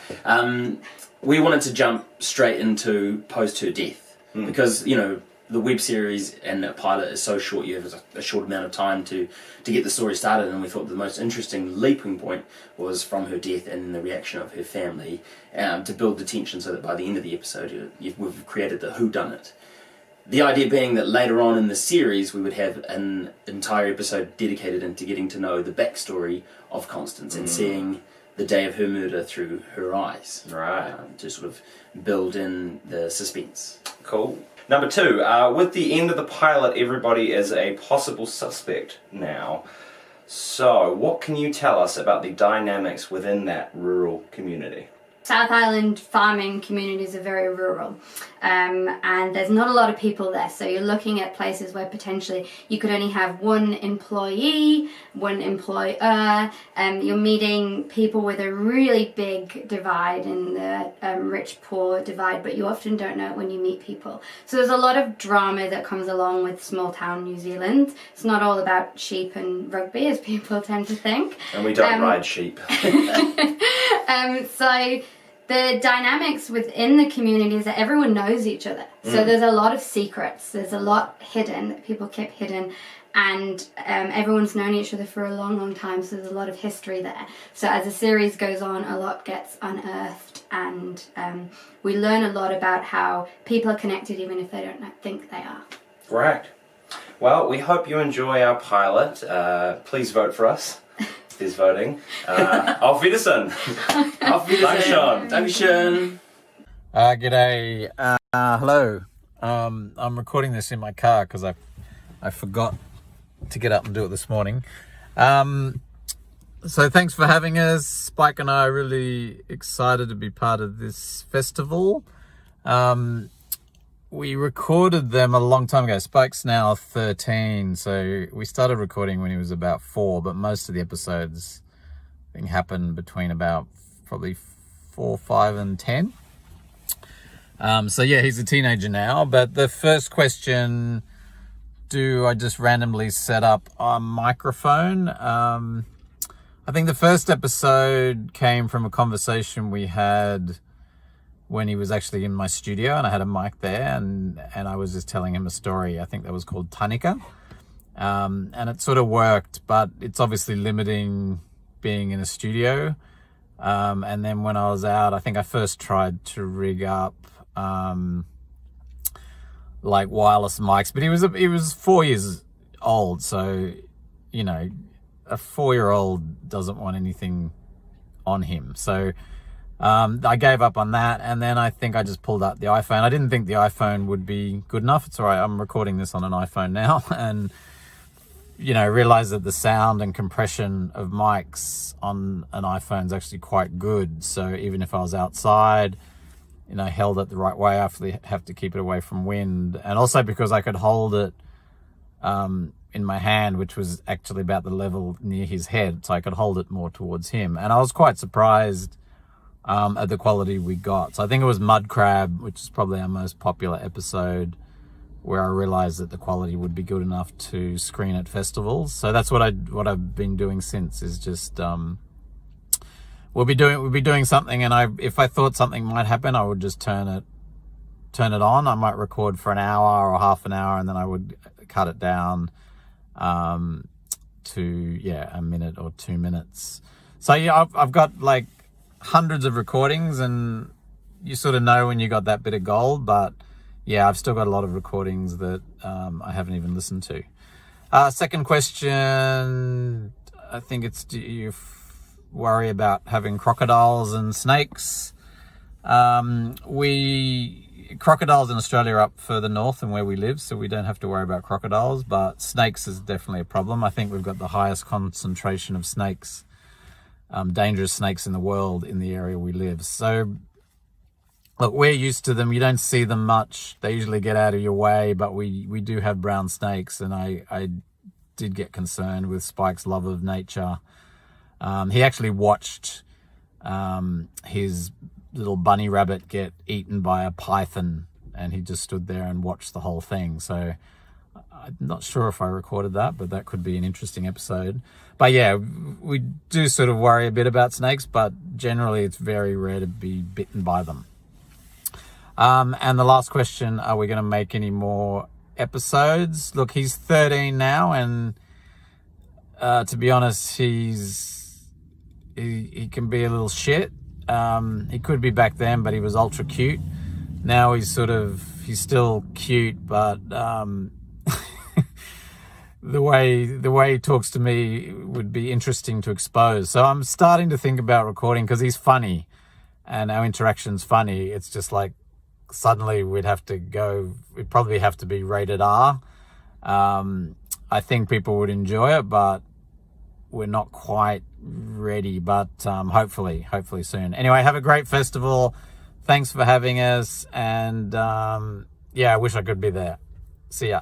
we wanted to jump straight into post her death, because, you know, the web series and the pilot is so short, you have a short amount of time to get the story started, and we thought the most interesting leaping point was from her death and the reaction of her family, to build the tension so that by the end of the episode we've created the whodunit. The idea being that later on in the series we would have an entire episode dedicated into getting to know the backstory of Constance and seeing the day of her murder through her eyes. Right. To sort of build in the suspense. Cool. Number two, with the end of the pilot, everybody is a possible suspect now. So, what can you tell us about the dynamics within that rural community? South Island farming communities are very rural, and there's not a lot of people there, so you're looking at places where potentially you could only have one employee, one employer, you're meeting people with a really big divide in the rich-poor divide, but you often don't know it when you meet people. So there's a lot of drama that comes along with small-town New Zealand. It's not all about sheep and rugby, as people tend to think. And we don't ride sheep. So the dynamics within the community is that everyone knows each other. So there's a lot of secrets. There's a lot hidden that people keep hidden, and everyone's known each other for a long, long time. So there's a lot of history there. So as the series goes on, a lot gets unearthed, and we learn a lot about how people are connected, even if they don't think they are. Right. Well, we hope you enjoy our pilot. Please vote for us. There's voting. Auf Wiedersehen. Auf Wiedersehen. Dankeschön. G'day. Hello. I'm recording this in my car because I forgot to get up and do it this morning. So thanks for having us. Spike and I are really excited to be part of this festival. We recorded them a long time ago. Spike's now 13, so we started recording when he was about 4, but most of the episodes I think happened between about probably 4, 5 and 10. So yeah, he's a teenager now. But the first question, do I just randomly set up a microphone? I think the first episode came from a conversation we had when he was actually in my studio, and I had a mic there, and I was just telling him a story. I think that was called Tanika. And it sort of worked, but it's obviously limiting being in a studio. And then when I was out, I think I first tried to rig up like wireless mics, but he was 4 years old, so you know, a 4-year-old doesn't want anything on him. So I gave up on that, and then I think I just pulled out the iPhone. I didn't think the iPhone would be good enough. It's all right, I'm recording this on an iPhone now, and you know, realized that the sound and compression of mics on an iPhone is actually quite good. So even if I was outside, you know, held it the right way, I have to keep it away from wind. And also because I could hold it in my hand, which was actually about the level near his head, so I could hold it more towards him. And I was quite surprised at the quality we got. So I think it was Mud Crab, which is probably our most popular episode, where I realized that the quality would be good enough to screen at festivals. So that's what I've been doing since, is just we'll be doing something, and if I thought something might happen, I would just turn it on. I might record for an hour or half an hour, and then I would cut it down to a minute or 2 minutes. So yeah, I've got like hundreds of recordings, and you sort of know when you got that bit of gold, but yeah, I've still got a lot of recordings that I haven't even listened to. Second question, I think it's, do you worry about having crocodiles and snakes? Crocodiles in Australia are up further north than where we live, so we don't have to worry about crocodiles, but snakes is definitely a problem. I think we've got the highest concentration of snakes, dangerous snakes in the world in the area we live. So look, we're used to them. You don't see them much. They usually get out of your way, but we do have brown snakes, and I did get concerned with Spike's love of nature. He actually watched his little bunny rabbit get eaten by a python, and he just stood there and watched the whole thing. So I'm not sure if I recorded that, but that could be an interesting episode. But yeah, we do sort of worry a bit about snakes, but generally it's very rare to be bitten by them. And the last question, are we going to make any more episodes? Look, he's 13 now, and to be honest, he can be a little shit. He could be back then, but he was ultra cute. Now he's still cute, but the way he talks to me would be interesting to expose. So I'm starting to think about recording, because he's funny and our interaction's funny. It's just like suddenly we'd probably have to be rated R. I think people would enjoy it, but we're not quite ready, but hopefully soon. Anyway, have a great festival. Thanks for having us, and yeah, I wish I could be there. See ya.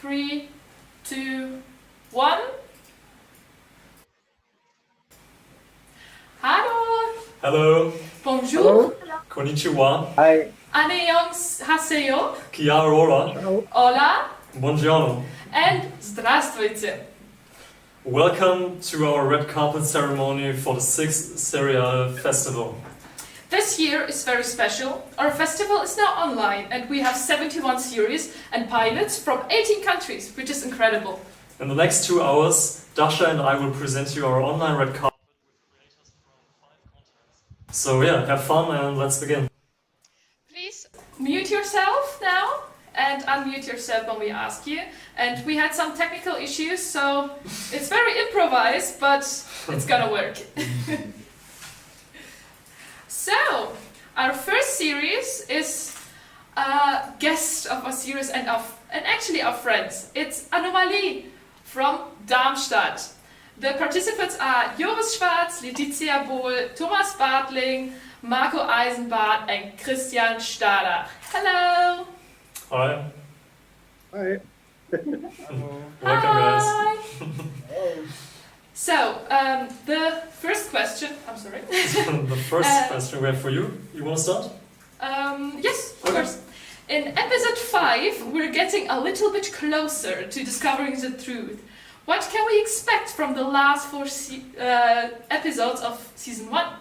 3, 2, 1. Hallo. Hello. Bonjour. Konnichiwa. Hi. Annyeonghaseyo. Kia ora. Hola. Buongiorno. And здравствуйте. Welcome to our red carpet ceremony for the 6th Serial Festival. This year is very special. Our festival is now online and we have 71 series and pilots from 18 countries, which is incredible. In the next 2 hours, Dasha and I will present you our online red carpet with creators from 5 continents. So yeah, have fun and let's begin. Please mute yourself now and unmute yourself when we ask you. And we had some technical issues, so it's very improvised, but it's gonna work. So, our first series is a guest of a series and actually our friends. It's Anomalie from Darmstadt. The participants are Joris Schwarz, Letizia Bohl, Thomas Bartling, Marco Eisenbart and Christian Stadler. Hello! Hi. Hi. Welcome, guys. So, the first question, I'm sorry. The first question we have for you. You want to start? Yes, of course. In episode 5, we're getting a little bit closer to discovering the truth. What can we expect from the last 4 episodes of season 1?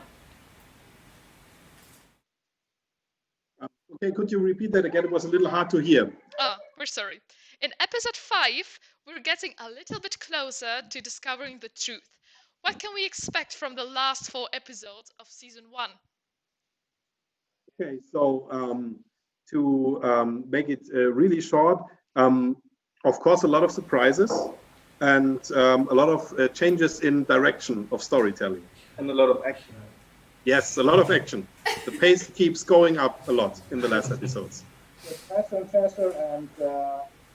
Okay, could you repeat that again? It was a little hard to hear. Oh, we're sorry. In episode 5, we're getting a little bit closer to discovering the truth. What can we expect from the last 4 episodes of season 1? Okay, so to make it really short, of course, a lot of surprises and a lot of changes in direction of storytelling. And a lot of action. Yes, a lot of action. The pace keeps going up a lot in the last episodes. It's faster and faster and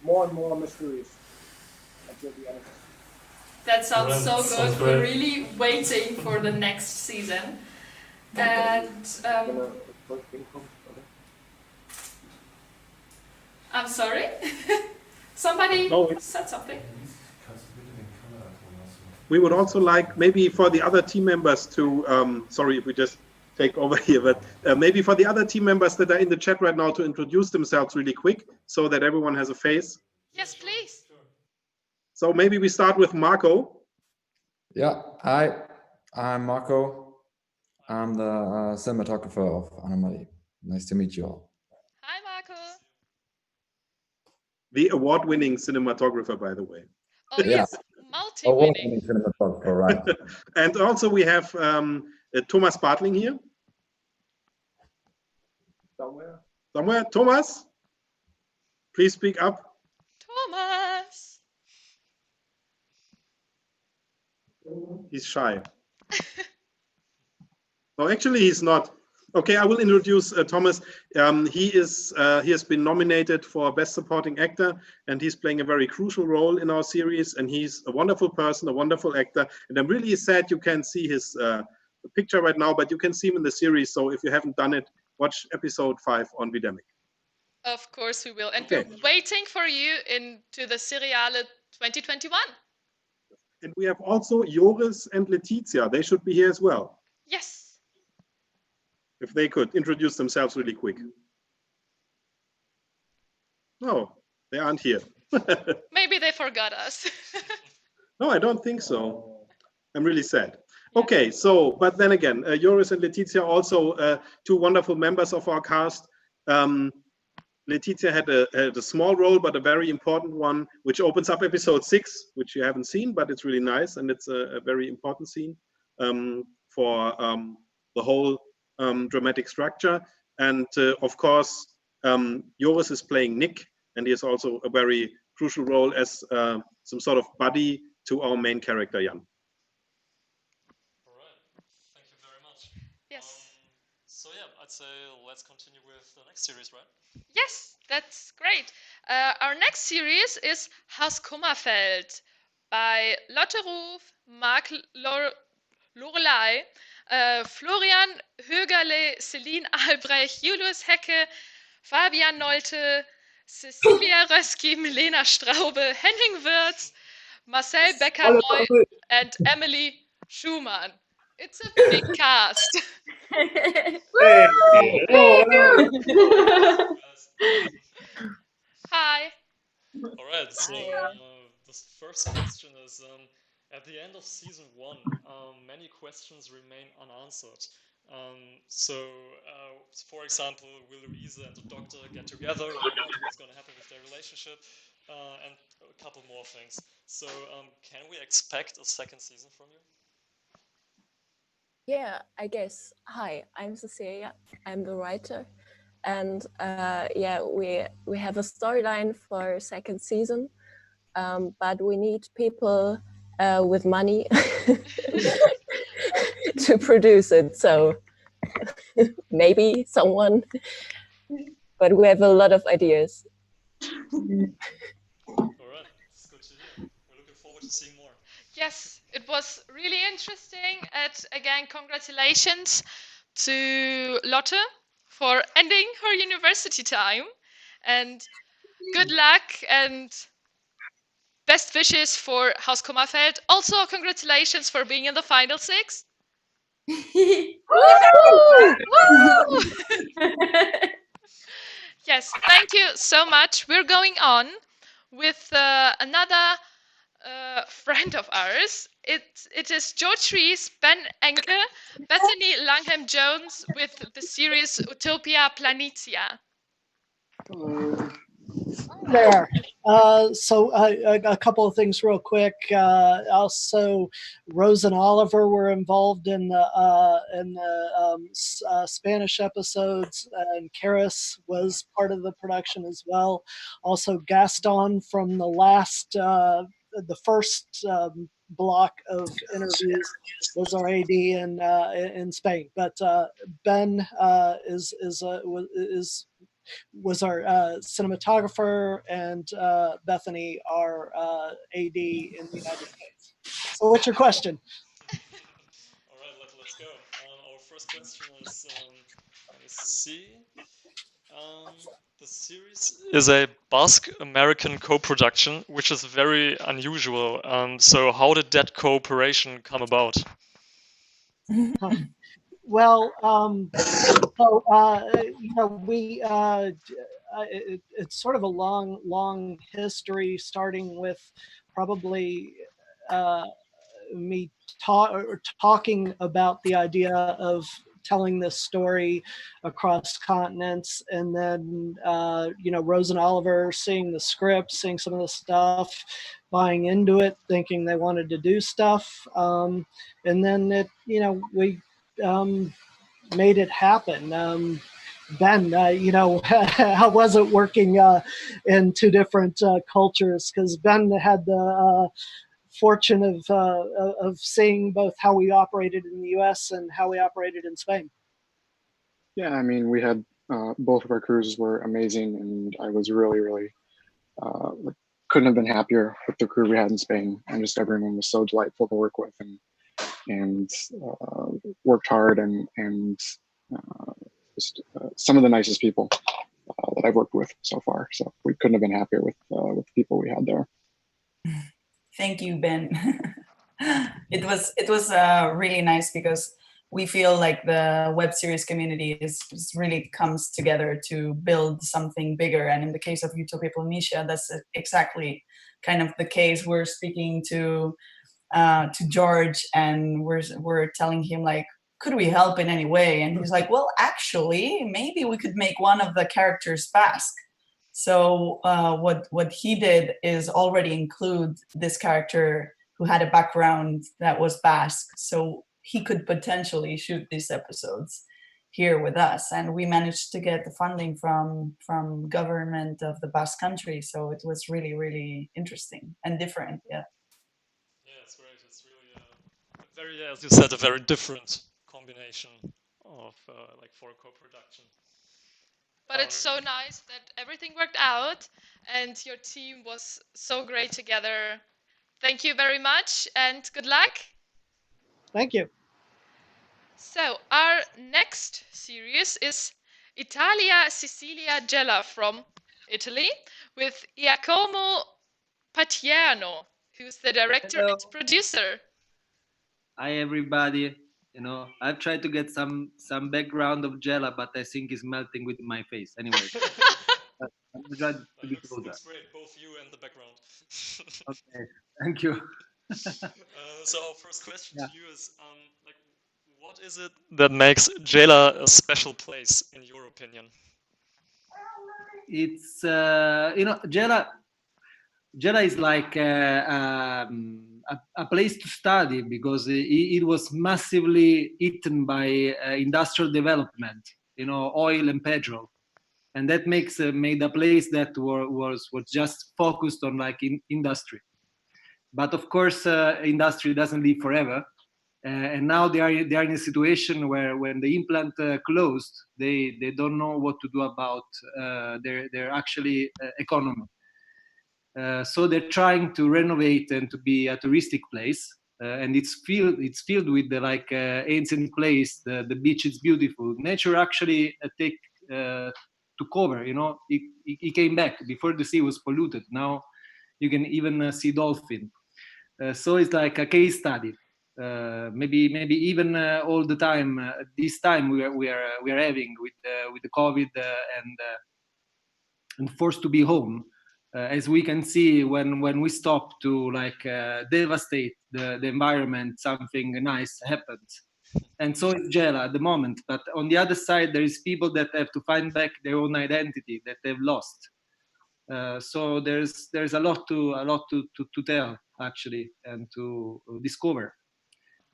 more mysteries until the end. That sounds so Brilliant. good. Sounds We're great. really waiting for the next season. And I'm sorry. Somebody said something. We would also like maybe for the other team members to, sorry if we just take over here, but maybe for the other team members that are in the chat right now to introduce themselves really quick so that everyone has a face. Yes, please. So maybe we start with Marco. Yeah, hi, I'm Marco. I'm the cinematographer of Anomalie. Nice to meet you all. Hi, Marco. The award-winning cinematographer, by the way. Oh, Yeah. yes, multi-winning. Award-winning cinematographer, right? And also we have Thomas Bartling here. Somewhere? Thomas? Please speak up. Thomas. He's shy. No, actually he's not. Okay, I will introduce Thomas. He has been nominated for Best Supporting Actor, and he's playing a very crucial role in our series. And he's a wonderful person, a wonderful actor. And I'm really sad you can't see his picture right now, but you can see him in the series. So if you haven't done it, watch episode 5 on Videmic. Of course we will. And Okay. we're waiting for you into the Seriale 2021. And we have also Joris and Letizia. They should be here as well. Yes. If they could introduce themselves really quick. No, they aren't here. Maybe they forgot us. No, I don't think so. I'm really sad. Okay, so, but then again, Joris and Letizia also 2 wonderful members of our cast. Letizia had a small role, but a very important one, which opens up episode 6, which you haven't seen, but it's really nice. And it's a very important scene for the whole dramatic structure. And of course, Joris is playing Nick, and he has also a very crucial role as some sort of buddy to our main character, Jan. All right. Thank you very much. Yes. So yeah, I'd say let's continue with the next series, right? Yes, that's great. Our next series is Haus Kummerfeld by Lotte Ruf, Marc Lorelei, Florian Högerle, Celine Albrecht, Julius Hecke, Fabian Nolte, Cecilia Röski, Milena Straube, Henning Wirtz, Marcel Becker-Neu, and Emily Schumann. It's a big cast. Hi. All right, so the first question is, at the end of season 1, many questions remain unanswered. For example, will Luisa and the Doctor get together or not? What's going to happen with their relationship? And a couple more things. So, can we expect a second season from you? Yeah, I guess. Hi, I'm Cecilia. I'm the writer, and yeah, we have a storyline for second season, but we need people with money to produce it. So maybe someone, but we have a lot of ideas. All right, it's good to hear. We're looking forward to seeing more. Yes, it was really interesting. And again, congratulations to Lotte for ending her university time. And good luck and best wishes for Haus Kummerfeld. Also, congratulations for being in the final 6. Yes, thank you so much. We're going on with another friend of ours. It is George Rees, Ben Enke, Bethany Langham Jones with the series Utopia Planitia. There. A couple of things real quick. Also, Rose and Oliver were involved in the Spanish episodes, and Karis was part of the production as well. Also, Gaston from the first block of interviews was our AD in Spain. But Ben was our cinematographer, and Bethany our AD in the United States. So what's your question? All right, let's go. Our first question is, let me see. The series is a Basque-American co-production, which is very unusual. So how did that cooperation come about? Well, it's sort of a long history, starting with probably me talking about the idea of telling this story across continents, and then Rose and Oliver seeing the script, seeing some of the stuff, buying into it, thinking they wanted to do stuff, and then we made it happen. Ben, how was it working in two different cultures? Because Ben had the fortune of seeing both how we operated in the U.S. and how we operated in Spain. Yeah, I mean, we had both of our cruises were amazing, and I was really couldn't have been happier with the crew we had in Spain. And just everyone was so delightful to work with, and worked hard, and just some of the nicest people that I've worked with so far. So we couldn't have been happier with the people we had there. Thank you, Ben. It was really nice, because we feel like the web series community is really comes together to build something bigger. And in the case of Utopia Planitia, that's exactly kind of the case. We're speaking to George, and we're telling him, like, could we help in any way? And he's like, well, actually, maybe we could make one of the characters Basque. So what he did is already include this character who had a background that was Basque, so he could potentially shoot these episodes here with us. And we managed to get the funding from government of the Basque country, so it was really interesting and different. Yeah. Yeah, it's great. It's really very, as you said, a very different combination of for a co-production. But it's so nice that everything worked out and your team was so great together. Thank you very much and good luck. Thank you. So our next series is Italia Sicilia Gela from Italy, with Giacomo Patiano, who's the director Hello. and producer. Hi everybody. You know, I've tried to get some background of Jella, but I think it's melting with my face. Anyway, I'm glad to be closer. Looks great, both you and the background. Okay, thank you. So our first question Yeah. to you is, like, what is it that makes Jela a special place in your opinion? It's you know, Jella is like a place to study because it was massively eaten by industrial development, you know, oil and petrol, and that makes made a place that was just focused on like industry. But of course, industry doesn't live forever, and now they are in a situation where when the implant closed, they don't know what to do about their actually economy. So they're trying to renovate and to be a touristic place, and it's filled with the like ancient place. The beach is beautiful. Nature actually took over. You know, it came back before the sea was polluted. Now you can even see dolphin. So it's like a case study. Maybe even all the time. This time we are having with the COVID and forced to be home. As we can see, when we stop to like devastate the environment, something nice happens. And so is Jela at the moment. But on the other side, there is people that have to find back their own identity that they've lost. So there's a lot to tell actually and to discover.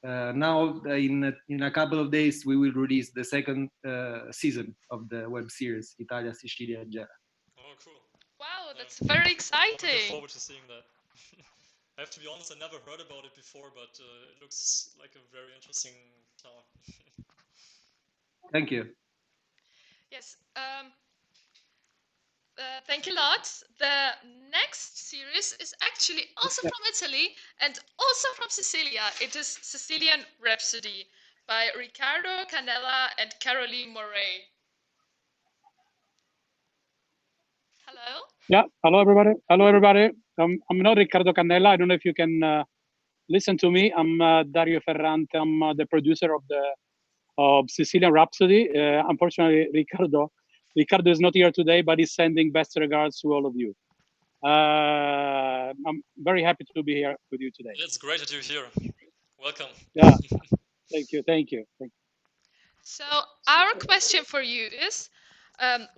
Now in a couple of days we will release the second season of the web series Italia, Sicilia, and Jela. Oh, cool. Wow, that's very exciting. I'm looking forward to seeing that. I have to be honest, I never heard about it before, but it looks like a very interesting town. Thank you. Yes. Thank you a lot. The next series is actually also from Italy and also from Sicilia. It is Sicilian Rhapsody by Riccardo Canella and Caroline Moret. Hello? Yeah, hello everybody. Hello everybody. I'm not Riccardo Cannella. I don't know if you can listen to me. I'm Dario Ferrante. I'm the producer of Sicilian Rhapsody. Unfortunately, Riccardo is not here today, but he's sending best regards to all of you. I'm very happy to be here with you today. It's great that you're here. Welcome. Yeah, thank you. So our question for you is,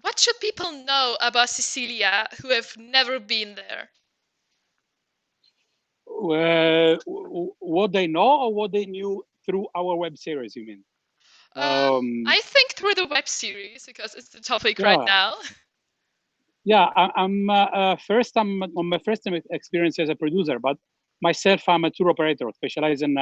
what should people know about Sicilia who have never been there? What they know or what they knew through our web series, you mean? I think through the web series, because it's the topic right now. Yeah, I'm on my first experience as a producer, but myself, I'm a tour operator specialized in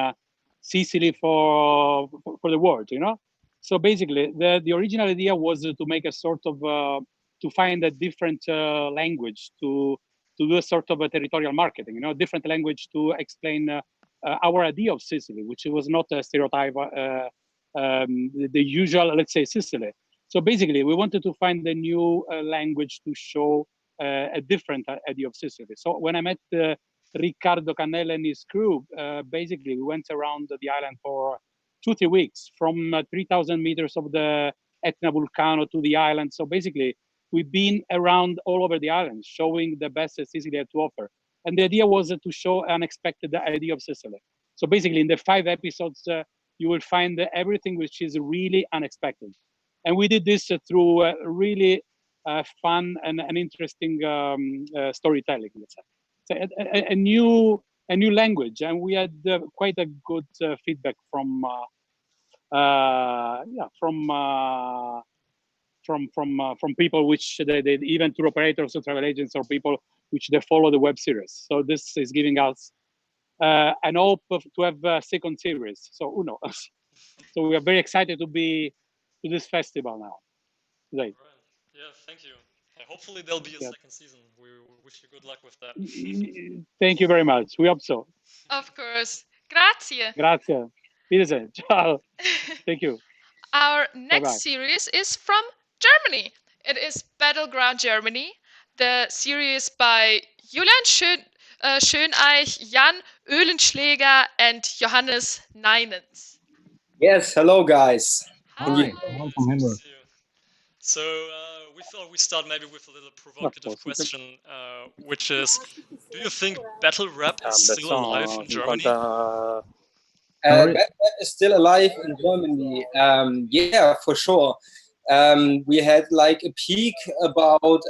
Sicily for the world, you know? So basically, the original idea was to make a sort of, to find a different language to do a sort of a territorial marketing, you know, different language to explain our idea of Sicily, which was not a stereotype, the usual, let's say, Sicily. So basically, we wanted to find a new language to show a different idea of Sicily. So when I met Riccardo Cannella and his crew, basically we went around the island for 2-3 weeks, from 3,000 meters of the Etna Vulcano to the island. So basically, we've been around all over the island, showing the best that Sicily had to offer. And the idea was to show an unexpected idea of Sicily. So basically, in the 5 episodes, you will find everything which is really unexpected. And we did this through really fun and interesting storytelling. Let's say. So a new language, and we had quite a good feedback from people which they even tour operators or travel agents or people which they follow the web series. So this is giving us an hope to have a second series. So who knows? So we are very excited to be to this festival now. Today. Right. Yeah, thank you. Hopefully there'll be a second season. We wish you good luck with that. Thank you very much. We hope so. Of course. Grazie. Grazie. Wiedersehen. Ciao. Thank you. Our next Bye-bye. series is from Germany. It is Battleground Germany the series by Julian Schöneich, Jan Oehlenschläger, and Johannes Neinens. Yes, hello guys. Can you- Welcome, Himmler. So we thought we'd start maybe with a little provocative question, which is, do you think battle rap is still alive in Germany? Battle rap is still alive in Germany. Yeah, for sure. We had like a peak about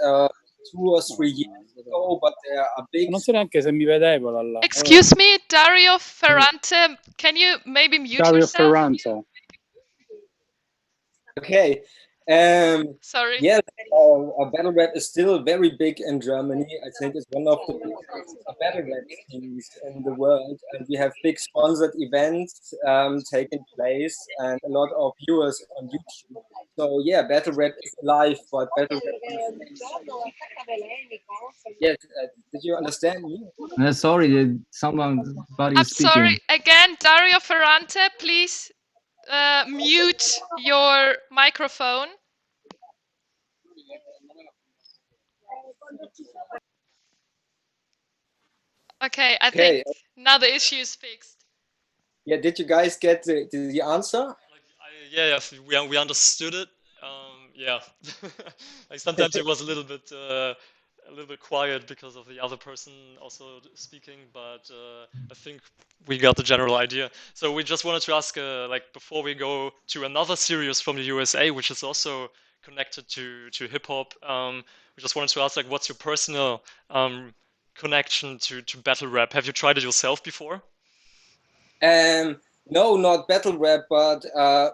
2 or 3 years ago, but there are big. Non so neanche se mi vedevo dalla. Excuse me, Dario Ferrante, can you maybe mute Dario yourself? Ferrante. Okay. Sorry. Yes, battle rap is still very big in Germany. I think it's one of the biggest battle rap scenes in the world, and we have big sponsored events taking place and a lot of viewers on YouTube. So yeah, battle rap is alive, but battle rap is. Yes, did you understand me? Sorry, somebody I'm is speaking. sorry, again, Dario Ferrante, please mute your microphone. Okay, I think now the issue is fixed. Yeah, did you guys get the answer? Yeah, we understood it. Yeah, like sometimes it was a little bit quiet because of the other person also speaking, but I think we got the general idea. So we just wanted to ask, like, before we go to another series from the USA, which is also connected to hip hop, we just wanted to ask, like, what's your personal connection to battle rap? Have you tried it yourself before? No, not battle rap, but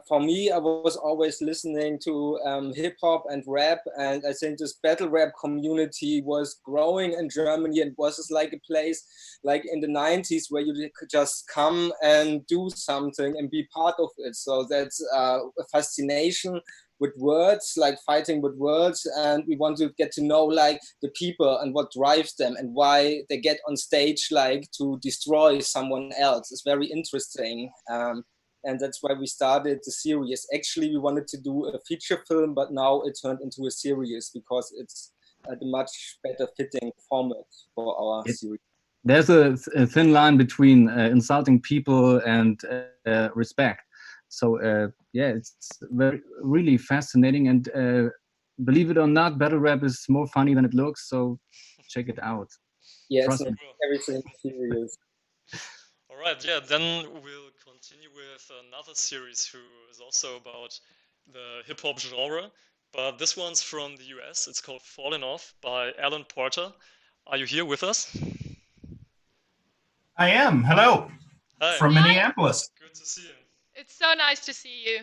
for me, I was always listening to hip hop and rap, and I think this battle rap community was growing in Germany and was like a place like in the 90s where you could just come and do something and be part of it. So that's a fascination with words, like fighting with words, and we want to get to know like the people and what drives them and why they get on stage like to destroy someone else. It's very interesting, and that's why we started the series. Actually, we wanted to do a feature film, but now it turned into a series because it's a much better fitting format for our series. There's a thin line between insulting people and respect. So yeah, it's really fascinating, and believe it or not, battle rap is more funny than it looks. So check it out. Yeah, Trust it's not me. everything serious. All right, yeah, then we'll continue with another series who is also about the hip hop genre, but this one's from the US. It's called Falling Off by Alan Porter. Are you here with us? I am. Hello. Hi. From Minneapolis. Good to see you. It's so nice to see you.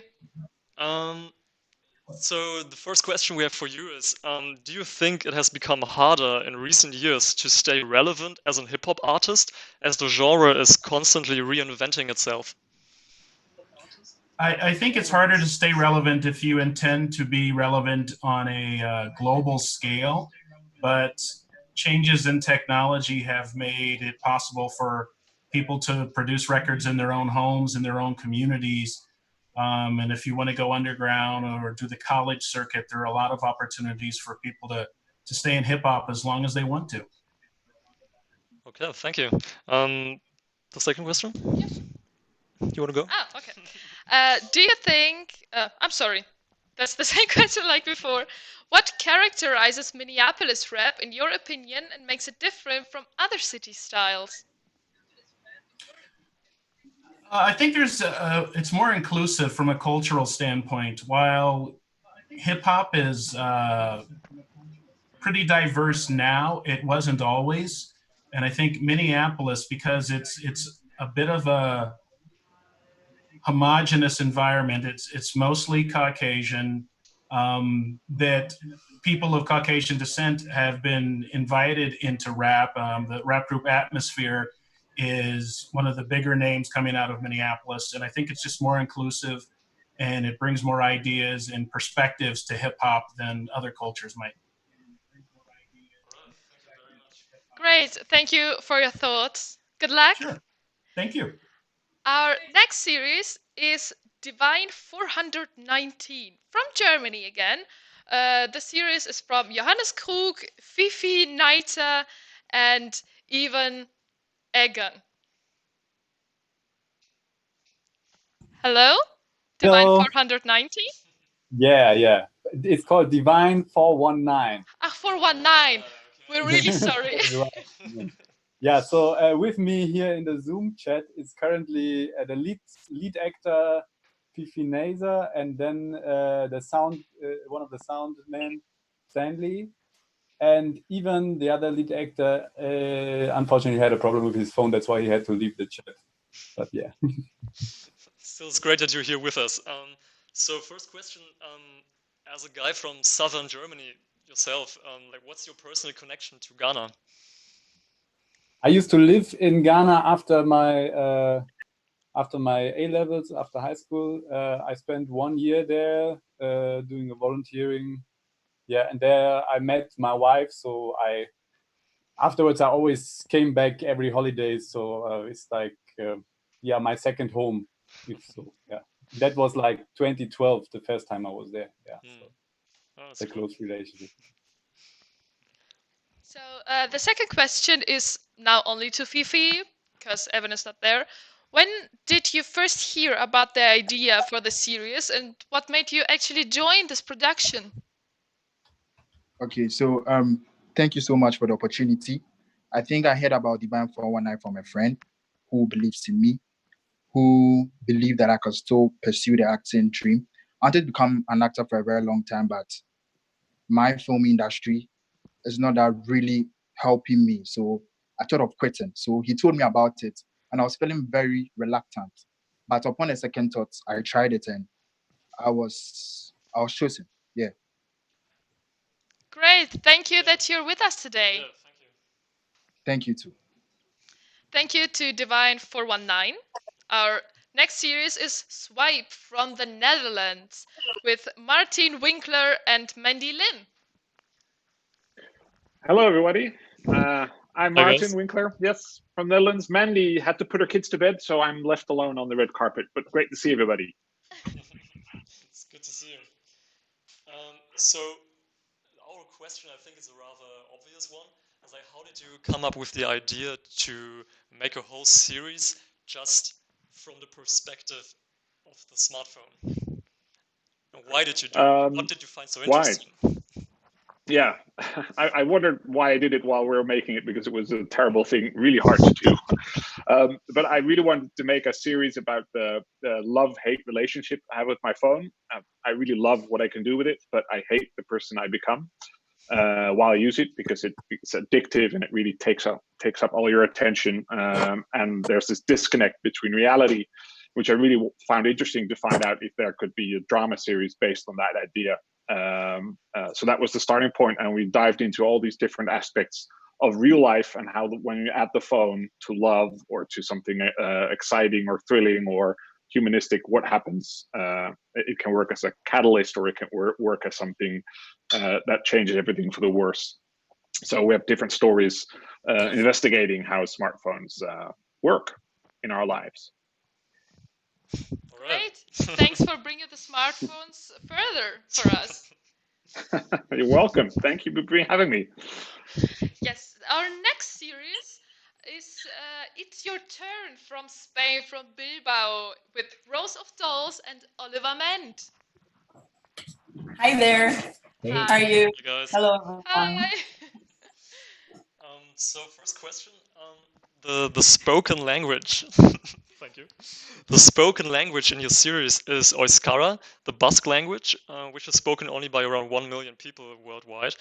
So the first question we have for you is, do you think it has become harder in recent years to stay relevant as a hip-hop artist, as the genre is constantly reinventing itself? I think it's harder to stay relevant if you intend to be relevant on a global scale, but changes in technology have made it possible for people to produce records in their own homes, in their own communities. And if you want to go underground or do the college circuit, there are a lot of opportunities for people to stay in hip hop as long as they want to. Okay, thank you. The second question? Yes. You want to go? Ah, okay. Do you think, I'm sorry, that's the same question like before. What characterizes Minneapolis rap, in your opinion, and makes it different from other city styles? I think it's more inclusive from a cultural standpoint. While hip hop is pretty diverse now, it wasn't always. And I think Minneapolis, because it's a bit of a homogenous environment, it's mostly Caucasian, that people of Caucasian descent have been invited into rap. The rap group Atmosphere is one of the bigger names coming out of Minneapolis. And I think it's just more inclusive and it brings more ideas and perspectives to hip hop than other cultures might. Great, thank you for your thoughts. Good luck. Sure. Thank you. Our next series is Divine 419 from Germany again. The series is from Johannes Krug, Fifi Neiter, and Ivan Egan. Hello, Divine Hello. 490. Yeah. It's called Divine 419. Ah, 419. We're really sorry. Yeah, so with me here in the Zoom chat is currently the lead actor Fifi Naser, and then the sound one of the sound men Stanley, and even the other lead actor unfortunately had a problem with his phone. That's why he had to leave the chat. But yeah. Still, it's great that you're here with us. So first question, as a guy from southern Germany yourself, like what's your personal connection to Ghana? I used to live in Ghana after my A levels, after high school. I spent 1 year there doing a volunteering. Yeah, and there I met my wife. So afterwards I always came back every holiday. So it's like yeah, my second home. So yeah, that was like 2012, the first time I was there. Yeah, so it's a close relationship. So the second question is now only to Fifi, because Evan is not there. When did you first hear about the idea for the series, and what made you actually join this production? Okay, so thank you so much for the opportunity. I think I heard about Divine 419 from a friend who believes in me, who believed that I could still pursue the acting dream. I wanted to become an actor for a very long time, but my film industry is not that really helping me. So I thought of quitting. So he told me about it, and I was feeling very reluctant. But upon a second thought, I tried it, and I was chosen. Yeah. Great, thank you that you're with us today. Thank you too. Thank you to Divine 419. Our next series is Swipe from the Netherlands with Martin Winkler and Mandy Lin. Hello, everybody. I'm Hi, Martin guys. Winkler, yes, from Netherlands. Mandy had to put her kids to bed, so I'm left alone on the red carpet, but great to see everybody. It's good to see you. So our question, I think, is a rather obvious one. It's like, how did you come up with the idea to make a whole series just from the perspective of the smartphone? And why did you do it? What did you find so interesting? Yeah, I wondered why I did it while we were making it, because it was a terrible thing, really hard to do. But I really wanted to make a series about the love-hate relationship I have with my phone. I really love what I can do with it, but I hate the person I become while I use it, because it's addictive and it really takes up all your attention. And there's this disconnect between reality, which I really found interesting to find out if there could be a drama series based on that idea. So that was the starting point, and we dived into all these different aspects of real life and how when you add the phone to love or to something exciting or thrilling or humanistic, what happens. It can work as a catalyst, or it can work as something that changes everything for the worse. So we have different stories investigating how smartphones work in our lives. Great, thanks for bringing the smartphones further for us. You're welcome. Thank you for having me. Yes, our next series is It's Your Turn from Spain, from Bilbao, with Rose of Dolls and Oliver Ment. Hi there. Hey. How are you? Hey, guys. Hello, everyone. Hi. So first question, the spoken language. Thank you. The spoken language in your series is Euskara, the Basque language, which is spoken only by around 1 million people worldwide.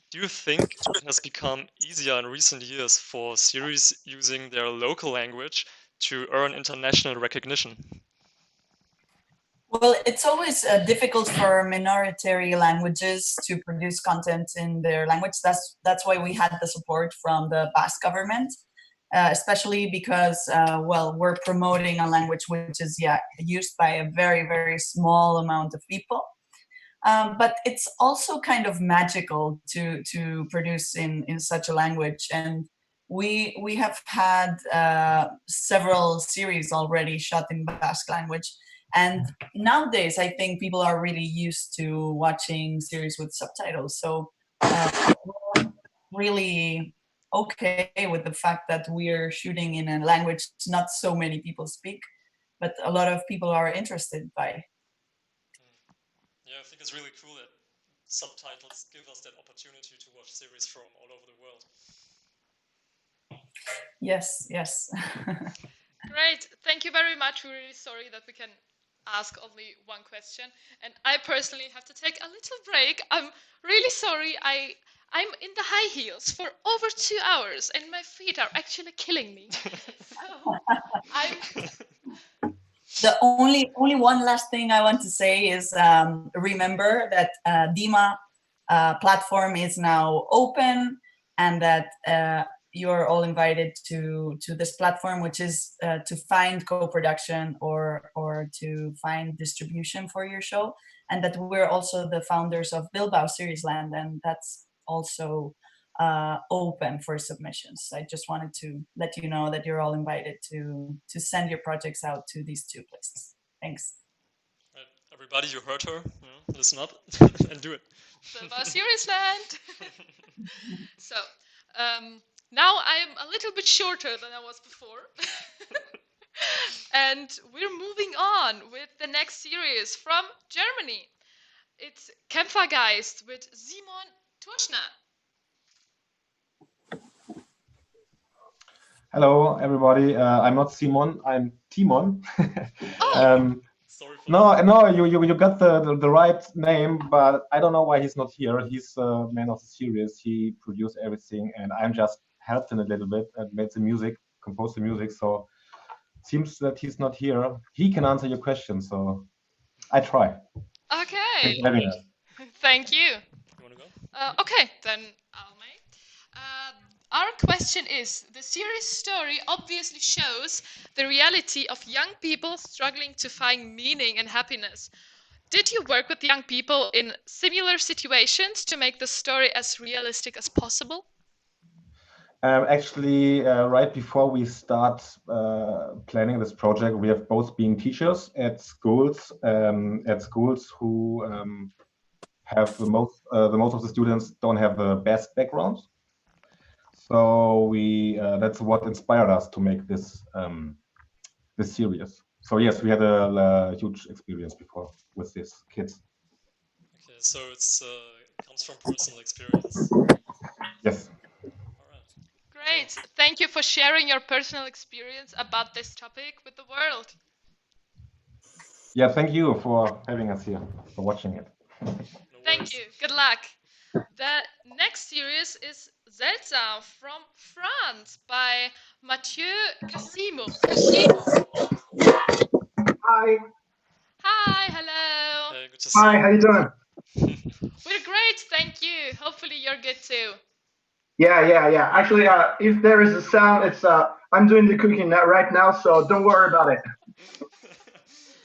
Do you think it has become easier in recent years for series using their local language to earn international recognition? Well, it's always difficult for minority languages to produce content in their language. That's why we had the support from the Basque government, especially because, well, we're promoting a language which is used by a very, very small amount of people. But it's also kind of magical to produce in such a language. And we have had several series already shot in Basque language. And nowadays, I think people are really used to watching series with subtitles. So we're really okay with the fact that we're shooting in a language not so many people speak, but a lot of people are interested by. Yeah, I think it's really cool that subtitles give us that opportunity to watch series from all over the world. Yes, yes. Great, thank you very much. We're really sorry that we can ask only one question, and I personally have to take a little break. I'm really sorry. I'm in the high heels for over 2 hours, and my feet are actually killing me. So The only one last thing I want to say is remember that Dima platform is now open, and that you're all invited to this platform, which is to find co-production or to find distribution for your show, and that we're also the founders of Bilbao Series Land, and that's also open for submissions. I just wanted to let you know that you're all invited to send your projects out to these two places. Thanks. Right. Everybody, you heard her. Listen up and do it. Bilbao Series Land. So now I'm a little bit shorter than I was before. And we're moving on with the next series from Germany. It's Kämpfergeist with Simon Turschner. Hello, everybody. I'm not Simon. I'm Timon. Oh. No, you got the right name, but I don't know why he's not here. He's the man of the series. He produced everything, and I'm just helping a little bit and made the music, composed the music. So seems that he's not here. He can answer your question, so I try. Okay. Thanks for having us. Thank you. You want to go? Okay, then I'll make. Our question is, the series story obviously shows the reality of young people struggling to find meaning and happiness. Did you work with young people in similar situations to make the story as realistic as possible? Actually, right before we start planning this project, we have both been teachers at schools who have the most of the students don't have the best backgrounds. So we that's what inspired us to make this this series. So yes, we had a huge experience before with these kids. Okay, so it's comes from personal experience. Yes. Great. Thank you for sharing your personal experience about this topic with the world. Yeah, thank you for having us here, for watching it. Thank you. Good luck. The next series is Seltsam from France by Mathieu Casimo. Hi. Hi, hello. Hey, good to see Hi, you. how you doing? We're great, thank you. Hopefully you're good too. Yeah. Actually, if there is a sound, it's I'm doing the cooking right now, so don't worry about it.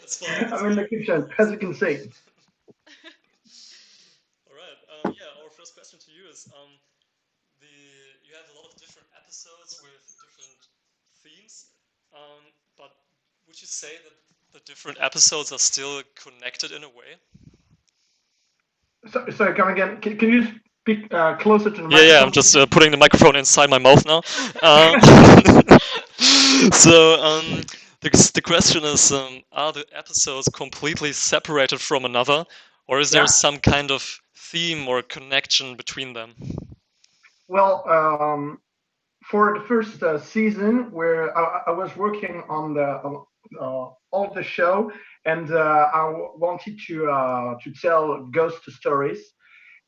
That's fine. I'm in the kitchen, as you can see. All right. Yeah, our first question to you is you have a lot of different episodes with different themes, but would you say that the different episodes are still connected in a way? Sorry, come again. Can you speak closer to the microphone? Yeah, I'm just putting the microphone inside my mouth now. The question is, are the episodes completely separated from another, or is there some kind of theme or connection between them? Well, for the first season, where I was working on all the show, and I wanted to tell ghost stories.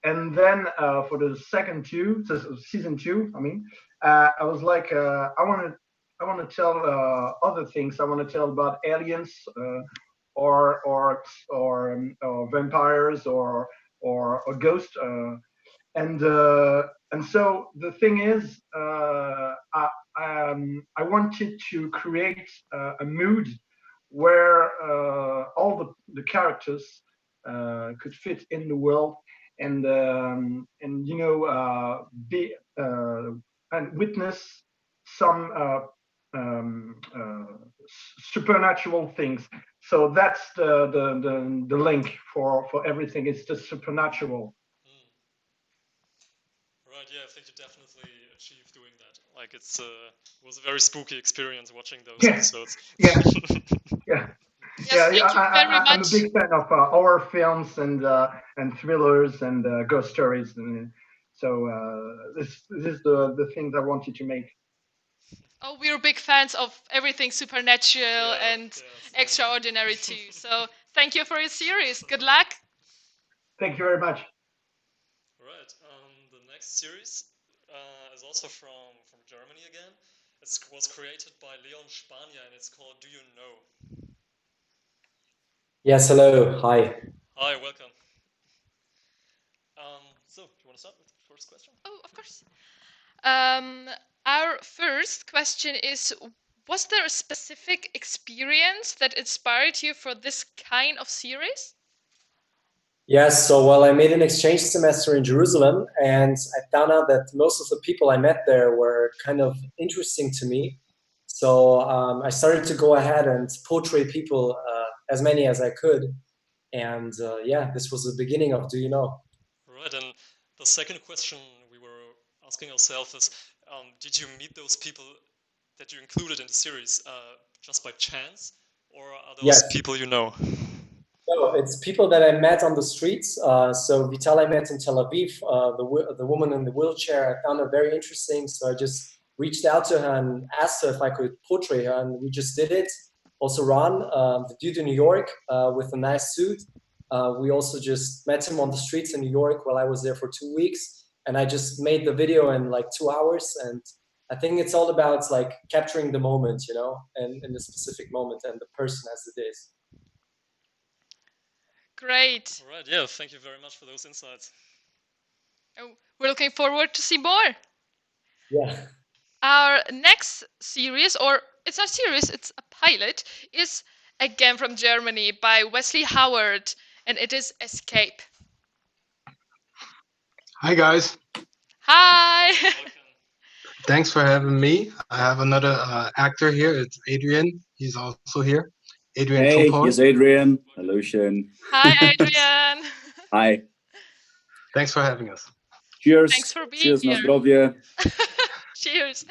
And then for the season two, I was like, I want to tell other things. I want to tell about aliens, or vampires, or ghosts. And so the thing is, I wanted to create a mood where all the characters could fit in the world, and be and witness some supernatural things. So that's the link for everything. It's the supernatural. Right, yeah, I think you definitely achieved doing that. Like it was a very spooky experience watching those episodes. Yeah. Yeah. Yes, thank you very I'm a much. big fan of horror films and thrillers and ghost stories, and so this is the things I wanted to make. Oh, we're big fans of everything supernatural and extraordinary too. So thank you for your series. Good luck. Thank you very much. Right, the next series is also from Germany again. It was created by Leon Spania and it's called Do You Know? Yes, hello, hi. Hi, welcome. So, do you want to start with the first question? Oh, of course. Our first question is, was there a specific experience that inspired you for this kind of series? Yes, so well, I made an exchange semester in Jerusalem and I found out that most of the people I met there were kind of interesting to me. So I started to go ahead and portray people, as many as I could. And yeah, this was the beginning of Do You Know? Right, and the second question we were asking ourselves is, did you meet those people that you included in the series just by chance, or are those Yes. people you know? No, it's people that I met on the streets. So Vital I met in Tel Aviv, the woman in the wheelchair, I found her very interesting. So I just reached out to her and asked her if I could portray her, and we just did it. Also Ron, the dude in New York with a nice suit. We also just met him on the streets in New York while I was there for 2 weeks. And I just made the video in like 2 hours. And I think it's all about like capturing the moment, you know, and in the specific moment and the person as it is. Great. All right, yeah, thank you very much for those insights. Oh, we're looking forward to see more. Yeah. Our next series, or it's not a series, it's a pilot, is again from Germany by Wesley Howard, and it is Escape. Hi guys, Hi. thanks for having me. I have another actor here. It's Adrian. He's also here. Adrian Hey, Kopon. here's Adrian. Hello, Shen. Hi, Adrian. Hi. Thanks for having us. Cheers. Thanks for being Cheers, here. na zdrowie. Cheers.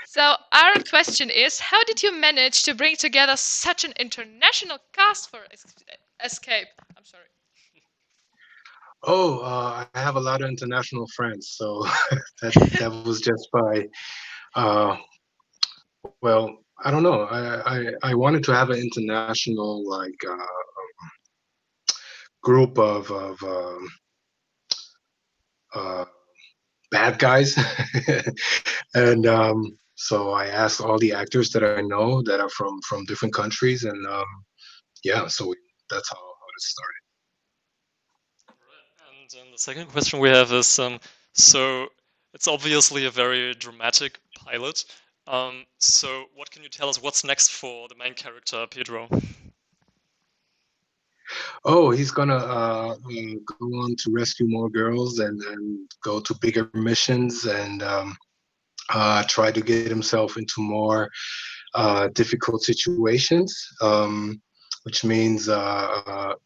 So our question is, how did you manage to bring together such an international cast for Escape? I'm sorry. Oh, I have a lot of international friends, so that was just by. Well, I don't know. I wanted to have an international like group of bad guys, and so I asked all the actors that I know that are from different countries, and yeah, so that's how it started. And the second question we have is, so it's obviously a very dramatic pilot. So what can you tell us? What's next for the main character, Pedro? Oh, he's gonna go on to rescue more girls and go to bigger missions and try to get himself into more difficult situations, which means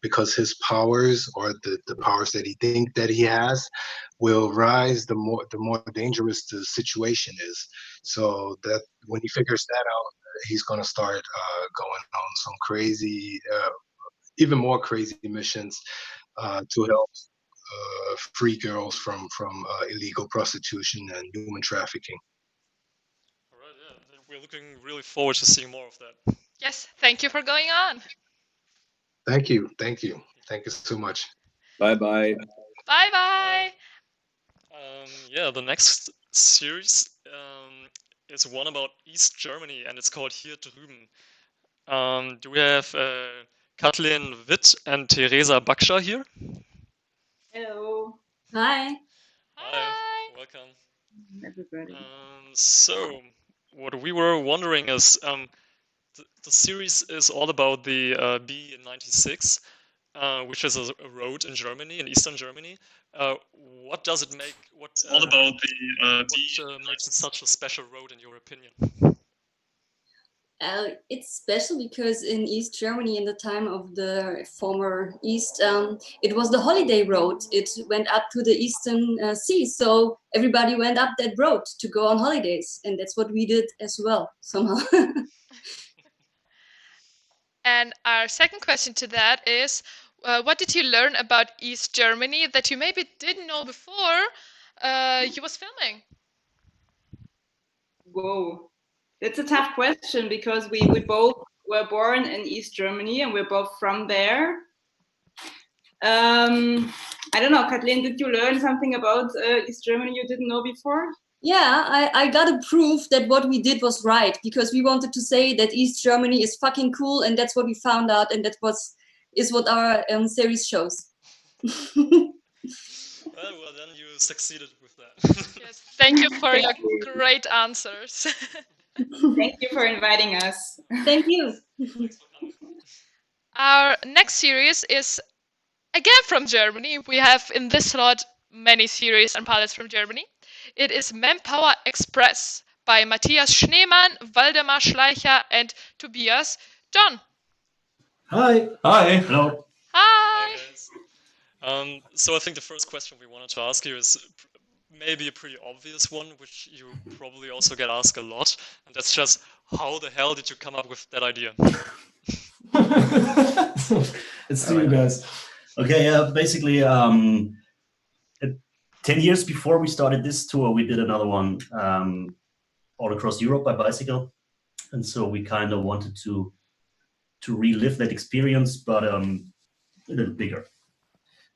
because his powers or the powers that he think that he has will rise the more dangerous the situation is. So that when he figures that out, he's gonna start going on some crazy, even more crazy missions to help free girls from illegal prostitution and human trafficking. All right, yeah, we're looking really forward to seeing more of that. Yes, thank you for going on. Thank you, thank you, thank you so much. Bye bye. Bye bye. Yeah, the next series is one about East Germany, and it's called Hier drüben. Do we have Kathleen Witt and Theresa Bakscher here? Hello. Hi. Hi. Welcome. Everybody. So, what we were wondering is, the series is all about the B96, which is a road in Germany, in Eastern Germany. What does it make? What all about the what makes it such a special road in your opinion? It's special because in East Germany, in the time of the former East, it was the holiday road. It went up to the Eastern Sea, so everybody went up that road to go on holidays, and that's what we did as well, somehow. And our second question to that is, what did you learn about East Germany that you maybe didn't know before you was filming? Whoa, that's a tough question because we both were born in East Germany and we're both from there. I don't know, Kathleen, did you learn something about East Germany you didn't know before? Yeah, I got to prove that what we did was right because we wanted to say that East Germany is fucking cool, and that's what we found out, and that is what our series shows. Well, then you succeeded with that. Yes, thank you for your great answers. Thank you for inviting us. Thank you. Our next series is again from Germany. We have in this slot many series and pilots from Germany. It is Manpower Express by Matthias Schneemann, Waldemar Schleicher, and Tobias John. Hi. Hi. Hello. Hi. So I think the first question we wanted to ask you is maybe a pretty obvious one, which you probably also get asked a lot, and that's just how the hell did you come up with that idea? It's to you guys. Okay, basically, 10 years before we started this tour, we did another one all across Europe by bicycle, and so we kind of wanted to relive that experience, but a little bigger.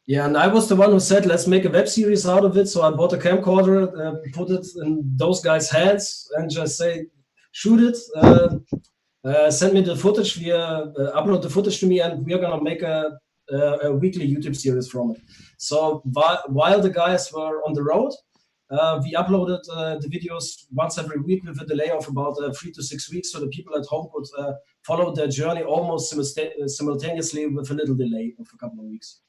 Yeah, and I was the one who said, let's make a web series out of it. So I bought a camcorder, put it in those guys' hands and just say, shoot it, send me the footage, upload the footage to me, and we're going to make a weekly YouTube series from it. So while the guys were on the road, we uploaded the videos once every week with a delay of about 3 to 6 weeks, so the people at home could follow their journey almost simultaneously with a little delay of a couple of weeks.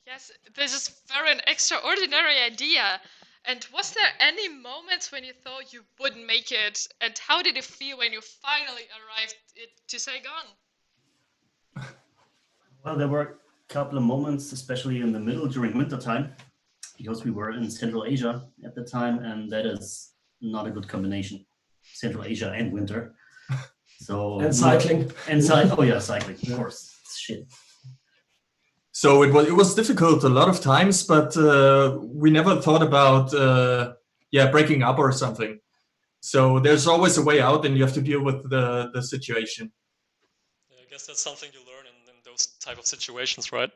Yes, this is very an extraordinary idea. And was there any moments when you thought you wouldn't make it? And how did it feel when you finally arrived to Saigon? Well, there were a couple of moments, especially in the middle during winter time, because we were in Central Asia at the time, and that is not a good combination, Central Asia and winter. So and cycling. Oh yeah, cycling, of course. It's shit. So it was difficult a lot of times, but we never thought about breaking up or something. So there's always a way out, and you have to deal with the situation. Yeah, I guess that's something you learn in those type of situations, right?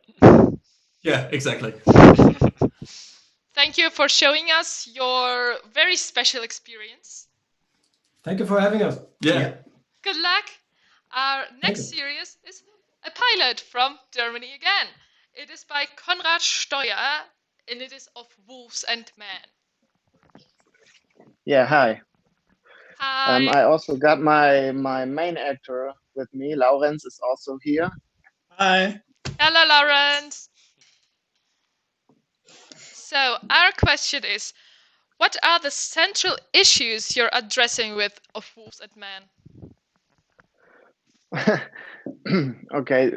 Yeah, exactly. Thank you for showing us your very special experience. Thank you for having us. Yeah. Good luck. Our next series is a pilot from Germany again. It is by Konrad Steuer, and it is of Wolves and Men. Yeah, hi. Hi. I also got my main actor with me. Lawrence is also here. Hi. Hello, Lawrence. So our question is, what are the central issues you're addressing with Of Wolves and Men? Okay,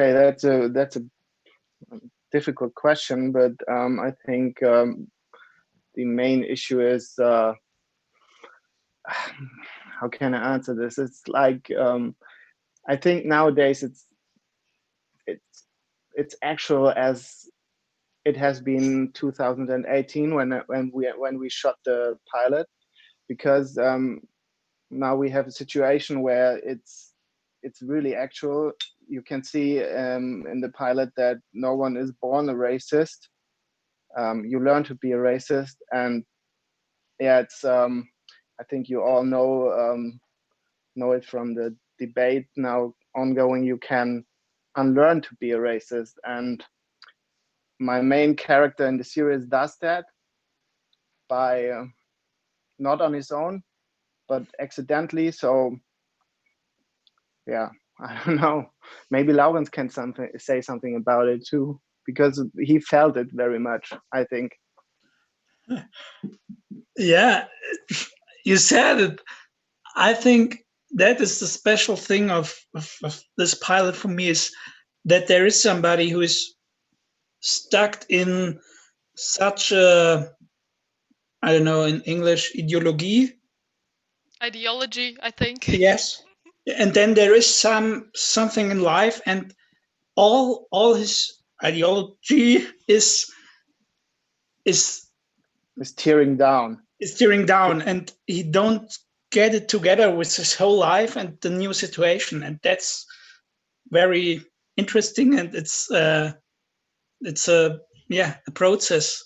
that's a difficult question, but I think the main issue is how can I answer this? It's like I think nowadays it's actual as it has been 2018 when we shot the pilot, because now we have a situation where it's really actual. You can see in the pilot that no one is born a racist. You learn to be a racist, and yeah, it's I think you all know it from the debate now ongoing. You can unlearn to be a racist, and my main character in the series does that by not on his own, but accidentally. So yeah, I don't know. Maybe Lawrence can say something about it too, because he felt it very much, I think. Yeah, you said it. I think that is the special thing of this pilot for me, is that there is somebody who is stuck in such a, I don't know in English, ideology. Ideology, I think. Yes. And then there is something in life, and all his ideology is tearing down. Is tearing down, and he don't get it together with his whole life and the new situation, and that's very interesting. And it's a a process,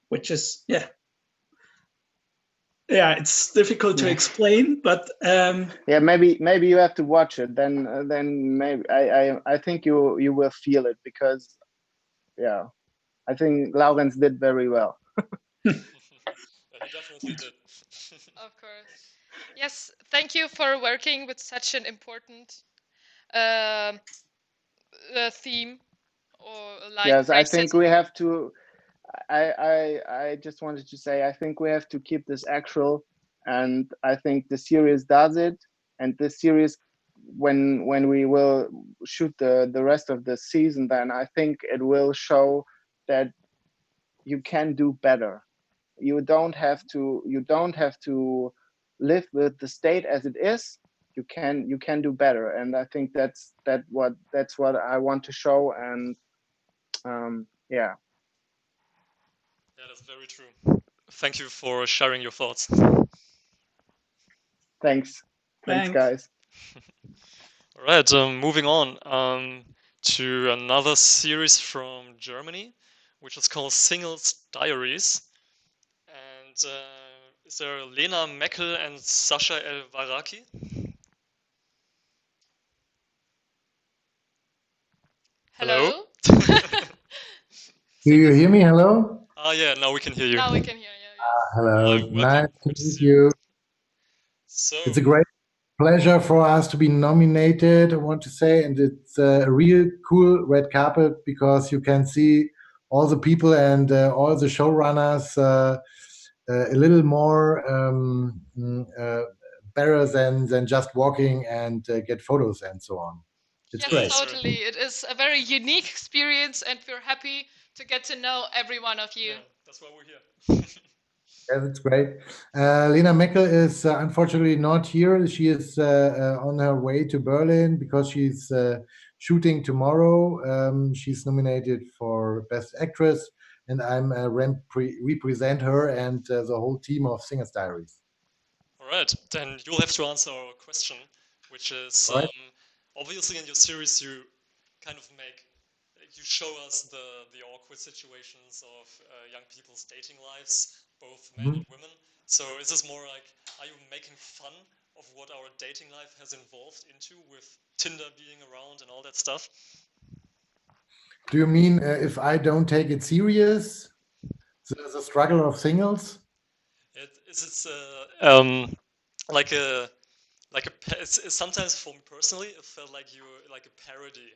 which is it's difficult to explain, but yeah, maybe you have to watch it. Then maybe I think you will feel it, because I think Laurens did very well. He definitely did. Of course. Yes, thank you for working with such an important theme, or like Yes, I crisis. think we have to. I just wanted to say, I think we have to keep this actual, and I think the series does it. And the series, when we will shoot the rest of the season, then I think it will show that you can do better. You don't have to live with the state as it is. You can do better, and I think that's what I want to show. And yeah. Yeah, that's very true. Thank you for sharing your thoughts. Thanks, guys. All right, moving on to another series from Germany, which is called Singles Diaries. And is there Lena Meckel and Sascha El-Varaki? Hello? Do you hear me? Hello? Yeah, now we can hear you. Now we can hear you. Hello. Nice to meet you. So, it's a great pleasure for us to be nominated, I want to say, and it's a real cool red carpet, because you can see all the people and all the showrunners a little more better than just walking and get photos and so on. It's Yes, great. totally. It is a very unique experience, and we're happy to get to know every one of you. That's why we're here. Yeah, that's great. Lena Meckel is unfortunately not here. She is on her way to Berlin because she's shooting tomorrow. She's nominated for Best Actress, and I'm represent her and the whole team of Singers Diaries. All right, then you'll have to answer our question, which is All right. obviously in your series you kind of you show us the awkward situations of young people's dating lives, both men and women. So is this more like, are you making fun of what our dating life has evolved into with Tinder being around and all that stuff? Do you mean if I don't take it serious, the struggle of singles? Is it sometimes for me personally, it felt like you like a parody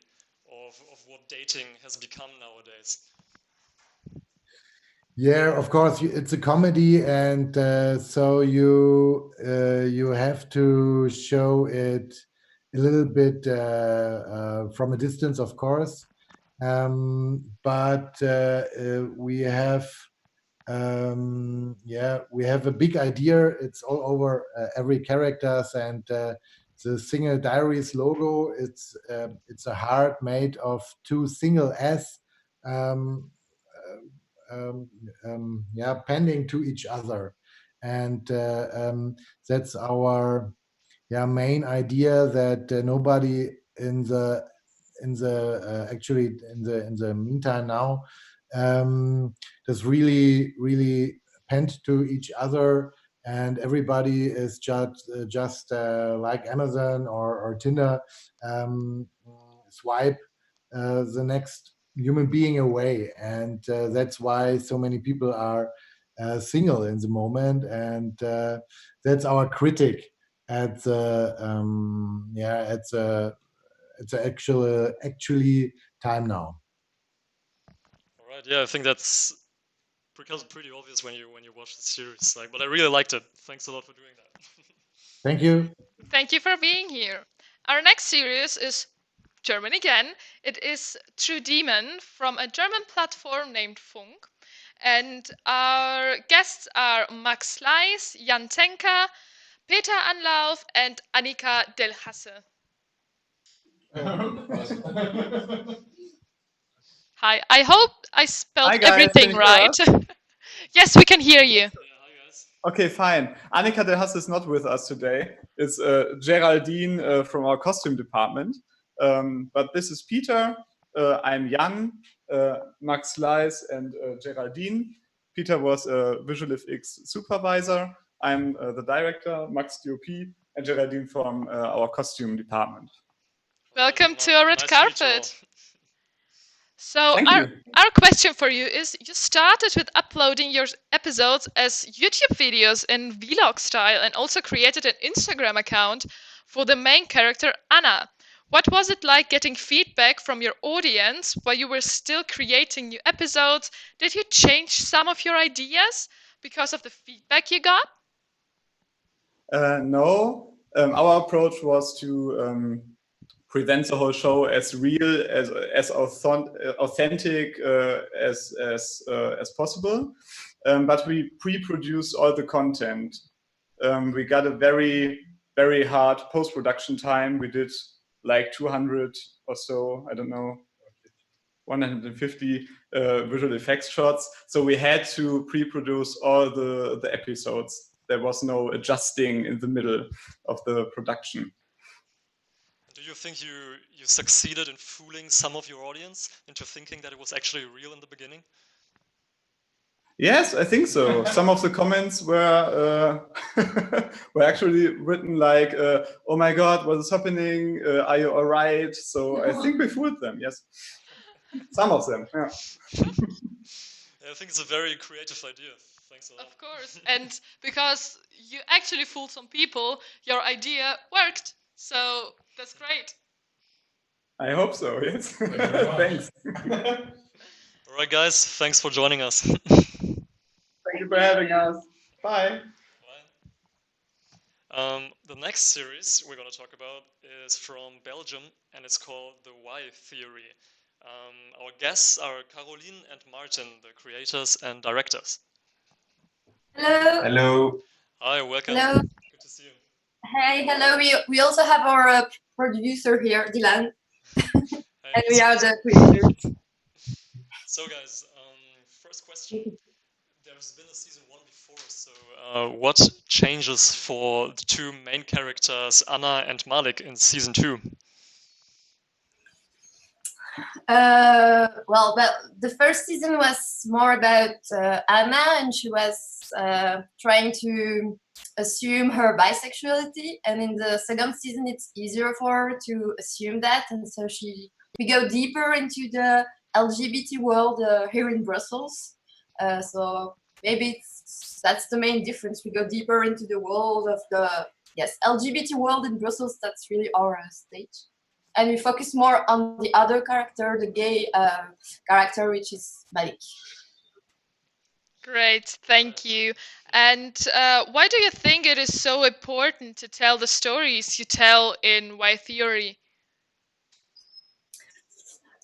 of what dating has become nowadays. Yeah, of course, it's a comedy, and so you have to show it a little bit from a distance, of course. But we have we have a big idea. It's all over every characters, and the Single Diaries logo. It's a heart made of two single S. Pending to each other, and that's our main idea, that nobody in the actually in the meantime now does really penned to each other, and everybody is just like Amazon or Tinder, swipe the next human being away, and that's why so many people are single in the moment, and that's our critic at the it's actually time now. All right, yeah, I think that's pretty obvious when you watch the series. But I really liked it. Thanks a lot for doing that. Thank you. Thank you for being here. Our next series is German again. It is True Demon from a German platform named Funk. And our guests are Max Leis, Jan Tenka, Peter Anlauf, and Annika Del Hasse. Hi, I hope I spelled Hi, guys. everything Can you hear right. us? Yes, we can hear you. Okay, fine. Annika Del Hasse is not with us today. It's Geraldine from our costume department. But this is Peter. I'm Jan, Max Leis, and Geraldine. Peter was a Visual FX supervisor. I'm the director, Max DOP, and Geraldine from our costume department. Welcome to our red carpet. So Thank you. our question for you is, you started with uploading your episodes as YouTube videos in vlog style and also created an Instagram account for the main character Anna. What was it like getting feedback from your audience while you were still creating new episodes? Did you change some of your ideas because of the feedback you got? No, our approach was to present the whole show as real, as authentic as possible. But we pre-produced all the content. We got a very hard post-production time. We did like 200 or so, I don't know, 150 visual effects shots. So we had to pre-produce all the episodes. There was no adjusting in the middle of the production. Do you think you succeeded in fooling some of your audience into thinking that it was actually real in the beginning? Yes, I think so. Some of the comments were were actually written like, "Oh my God, what is happening? Are you all right?" So I think we fooled them. Yes, some of them. Yeah. I think it's a very creative idea. Thanks a lot. Of course, and because you actually fooled some people, your idea worked. So that's great. I hope so. Yes. Thanks. All right, guys. Thanks for joining us. Thank you for having us. Bye. The next series we're going to talk about is from Belgium, and it's called The Why Theory. Our guests are Caroline and Martin, the creators and directors. Hello. Hello. Hi, welcome. Hello. Good to see you. Hey, hello. We also have our producer here, Dylan. And we are the creators. So, guys, first question. There's been a season 1 before, so what changes for the two main characters, Anna and Malik, in season 2? Well, the first season was more about Anna, and she was trying to assume her bisexuality. And in the second season, it's easier for her to assume that, and so we go deeper into the LGBT world here in Brussels. So maybe that's the main difference. We go deeper into the world of the LGBT world in Brussels. That's really our stage. And we focus more on the other character, the gay character, which is Malik. Great, thank you. And why do you think it is so important to tell the stories you tell in Why Theory?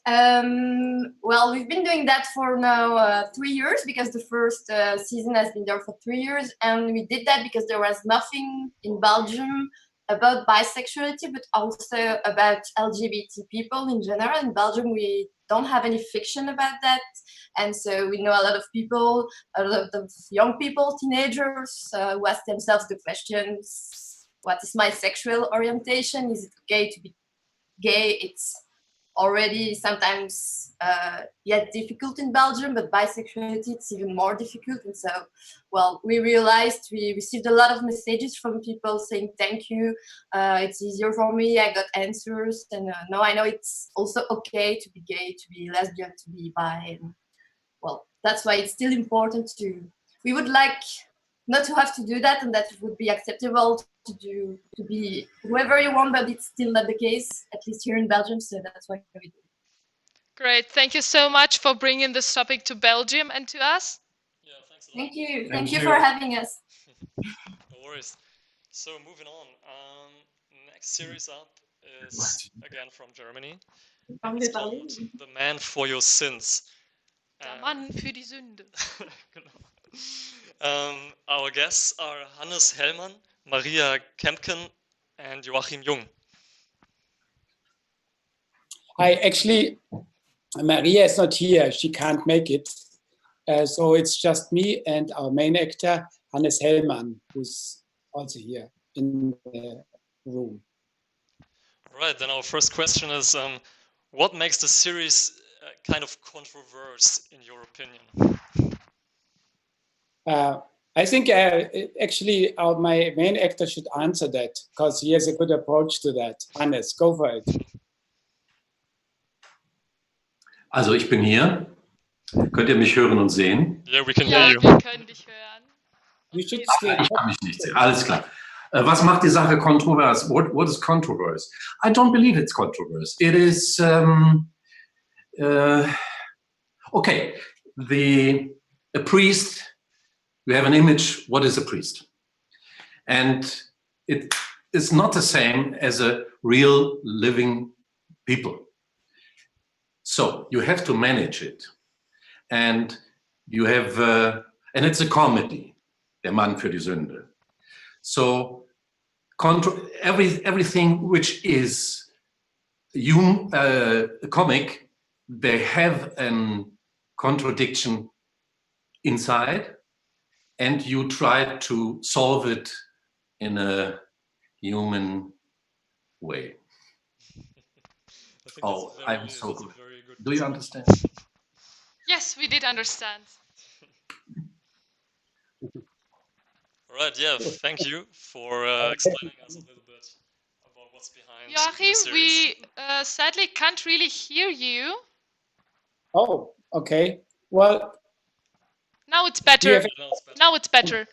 Well, we've been doing that for now 3 years, because the first season has been there for 3 years, and we did that because there was nothing in Belgium about bisexuality, but also about LGBT people in general. In Belgium, we don't have any fiction about that, and so we know a lot of people, a lot of young people, teenagers, who ask themselves the questions: what is my sexual orientation? Is it okay to be gay? It's already sometimes yet difficult in Belgium, but bisexuality, it's even more difficult. And so, well, we realized we received a lot of messages from people saying, thank you, it's easier for me, I got answers, and now I know it's also okay to be gay, to be lesbian, to be bi, and well, that's why it's still important we would like not to have to do that, and that it would be acceptable to be whoever you want, but it's still not the case, at least here in Belgium, so that's why we do. Great, thank you so much for bringing this topic to Belgium and to us. Thank you for having us. No worries. So moving on. Next series up is again from Germany. It's called The Man for Your Sins. Der Mann für die Sünde. Our guests are Hannes Hellmann, Maria Kempken, and Joachim Jung. Actually, Maria is not here. She can't make it. So it's just me and our main actor, Hannes Hellmann, who's also here in the room. All right, then our first question is, what makes the series kind of controversial in your opinion? I think actually my main actor should answer that because he has a good approach to that. Hannes, go for it. Also ich bin hier. Könnt ihr mich hören und sehen? Yeah, we can hear you. Wir können dich hören. You should stay. Ich kann mich nicht sehen. Alles klar. Was macht die Sache kontrovers? What is controversial? I don't believe it's controversial. It is okay. A priest. We have an image. What is a priest? And it is not the same as a real living people. So you have to manage it. And you have, and it's a comedy, Der Mann für die Sünde. So everything which is a comic, they have a contradiction inside, and you try to solve it in a human way. Oh, I'm so good. Do you understand? Yes, we did understand. All right, yeah, thank you for explaining us a little bit about what's behind Joachim, the series. we sadly can't really hear you. Oh, okay. Well, now it's better. Now it's better.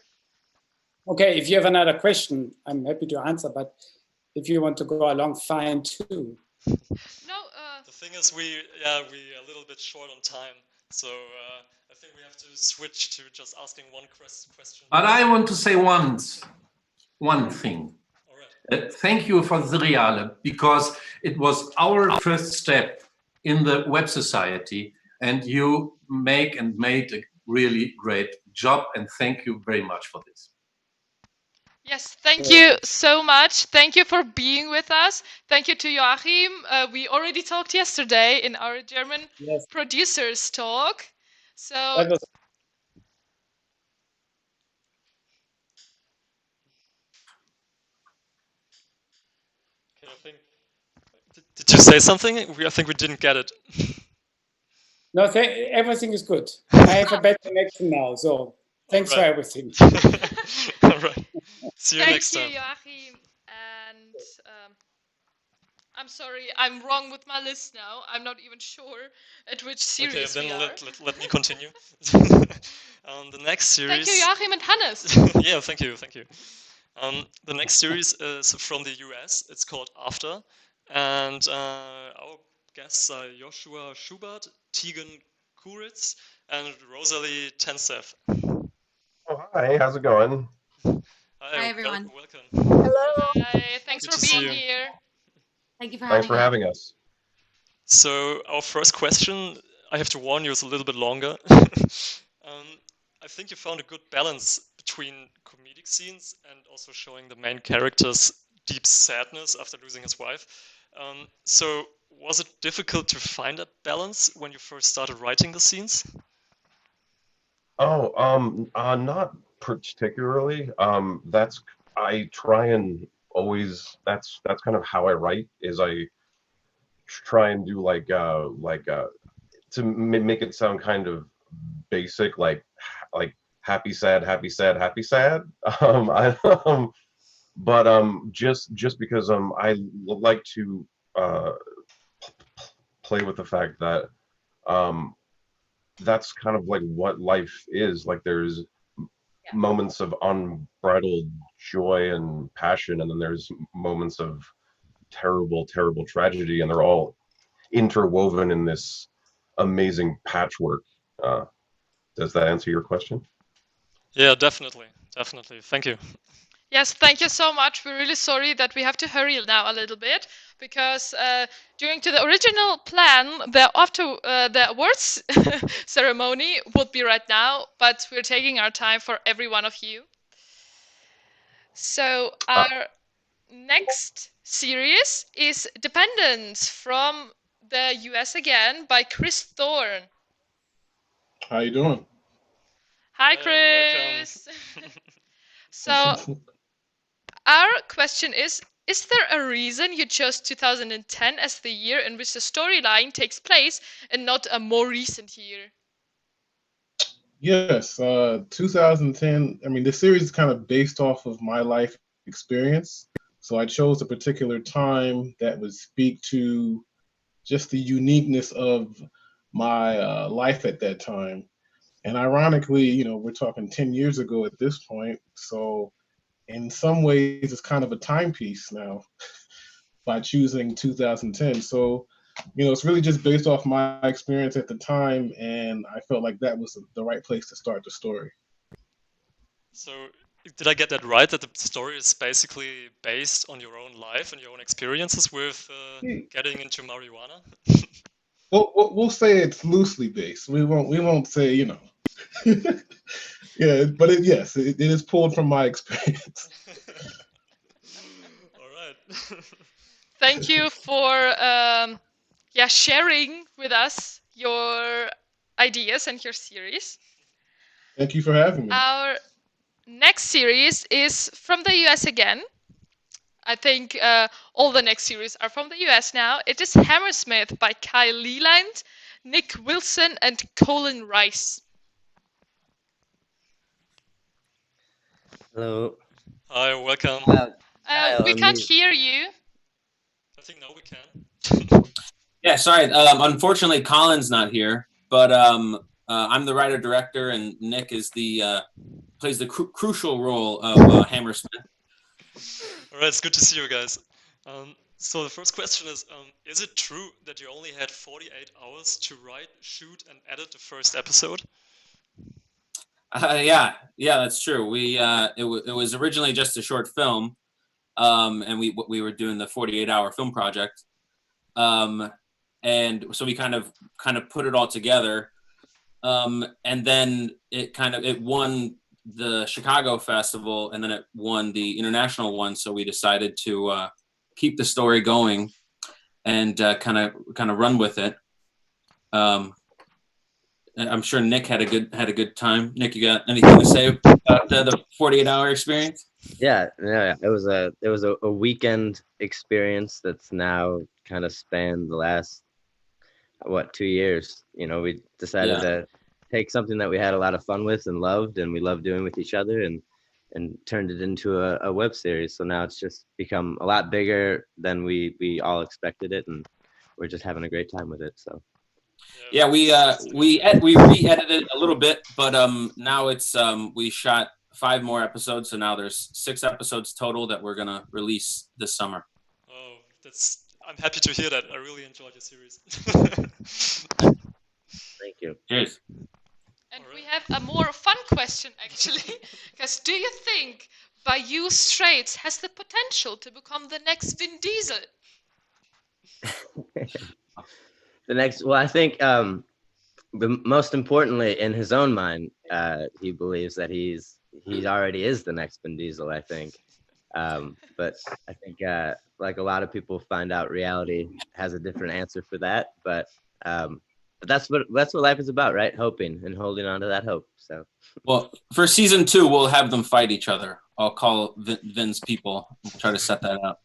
Okay, if you have another question, I'm happy to answer, but if you want to go along, fine too. The thing is, we are a little bit short on time, so I think we have to switch to just asking one question. But I want to say one thing. All right. Thank you for Seriale, because it was our first step in the Web Society, and you made a really great job, and thank you very much for this. Yes, thank you so much. Thank you for being with us. Thank you to Joachim. We already talked yesterday in our German producers talk. So okay, I think. Did you say something? I think we didn't get it. No, everything is good. I have a better connection now, so thanks for everything. All right. See you next time. Thank you, Joachim. And I'm sorry, I'm wrong with my list now. I'm not even sure at which series we are. Let me continue. The next series. Thank you, Joachim and Hannes. Yeah, thank you. The next series is from the US. It's called After. And our guests are Joshua Schubert, Tegan Kuritz, and Rosalie Tensev. Oh, hi, how's it going? Hi, everyone. Welcome. Hello. Hi, thanks for being here. Thank you for Thanks for having us. So our first question, I have to warn you, is a little bit longer. I think you found a good balance between comedic scenes and also showing the main character's deep sadness after losing his wife. So was it difficult to find that balance when you first started writing the scenes? Oh, not particularly. I try and always, that's kind of how I write, is I try and do to make it sound kind of basic, like happy, sad, happy, sad, happy, sad. Just because I like to play with the fact that that's kind of like what life is. Like there's moments of unbridled joy and passion, and then there's moments of terrible, terrible tragedy, and they're all interwoven in this amazing patchwork. Does that answer your question? Yeah, definitely. Thank you. Yes, thank you so much. We're really sorry that we have to hurry now a little bit because during to the original plan, the awards ceremony would be right now, but we're taking our time for every one of you. So our next series is Dependence from the US again by Chris Thorne. How you doing? Hi, Chris. So our question is there a reason you chose 2010 as the year in which the storyline takes place and not a more recent year? Yes, 2010. I mean, the series is kind of based off of my life experience. So I chose a particular time that would speak to just the uniqueness of my life at that time. And ironically, you know, we're talking 10 years ago at this point. So in some ways, it's kind of a timepiece now by choosing 2010. So, you know, it's really just based off my experience at the time. And I felt like that was the right place to start the story. So, did I get that right? That the story is basically based on your own life and your own experiences with getting into marijuana? We'll say it's loosely based. We won't say, you know. Yeah, but yes, it is pulled from my experience. All right. Thank you for sharing with us your ideas and your series. Thank you for having me. Our next series is from the US again. I think all the next series are from the US now. It is Hammersmith by Kyle Leland, Nick Wilson, and Colin Rice. Hello. Hi, welcome. We can't hear you. I think now we can. Yeah, sorry. Unfortunately, Colin's not here, but I'm the writer director, and Nick is plays the crucial role of Hammersmith. All right, it's good to see you guys. So the first question is it true that you only had 48 hours to write, shoot, and edit the first episode? Yeah, that's true. We it was originally just a short film, and we were doing the 48-hour film project, and so we kind of put it all together, and then it won the Chicago Festival, and then it won the international one. So we decided to keep the story going and kind of run with it. I'm sure Nick had a good time. Nick, you got anything to say about the 48-hour experience? Yeah, it was a weekend experience that's now kind of spanned the last 2 years. You know, we decided to take something that we had a lot of fun with and loved, and we loved doing with each other, and turned it into a web series. So now it's just become a lot bigger than we all expected it, and we're just having a great time with it. So. Yeah, we re-edited a little bit, but now it's we shot 5 more episodes, so now there's 6 episodes total that we're gonna release this summer. Oh, I'm happy to hear that. I really enjoyed the series. Thank you. Cheers. And we have a more fun question actually, because do you think Bayou Straits has the potential to become the next Vin Diesel? I think most importantly, in his own mind, he believes that he already is the next Vin Diesel, I think. But I think like a lot of people find out, reality has a different answer for that. But that's what life is about, right? Hoping and holding on to that hope. So. Well, for season 2, we'll have them fight each other. I'll call Vin's people. We'll try to set that up.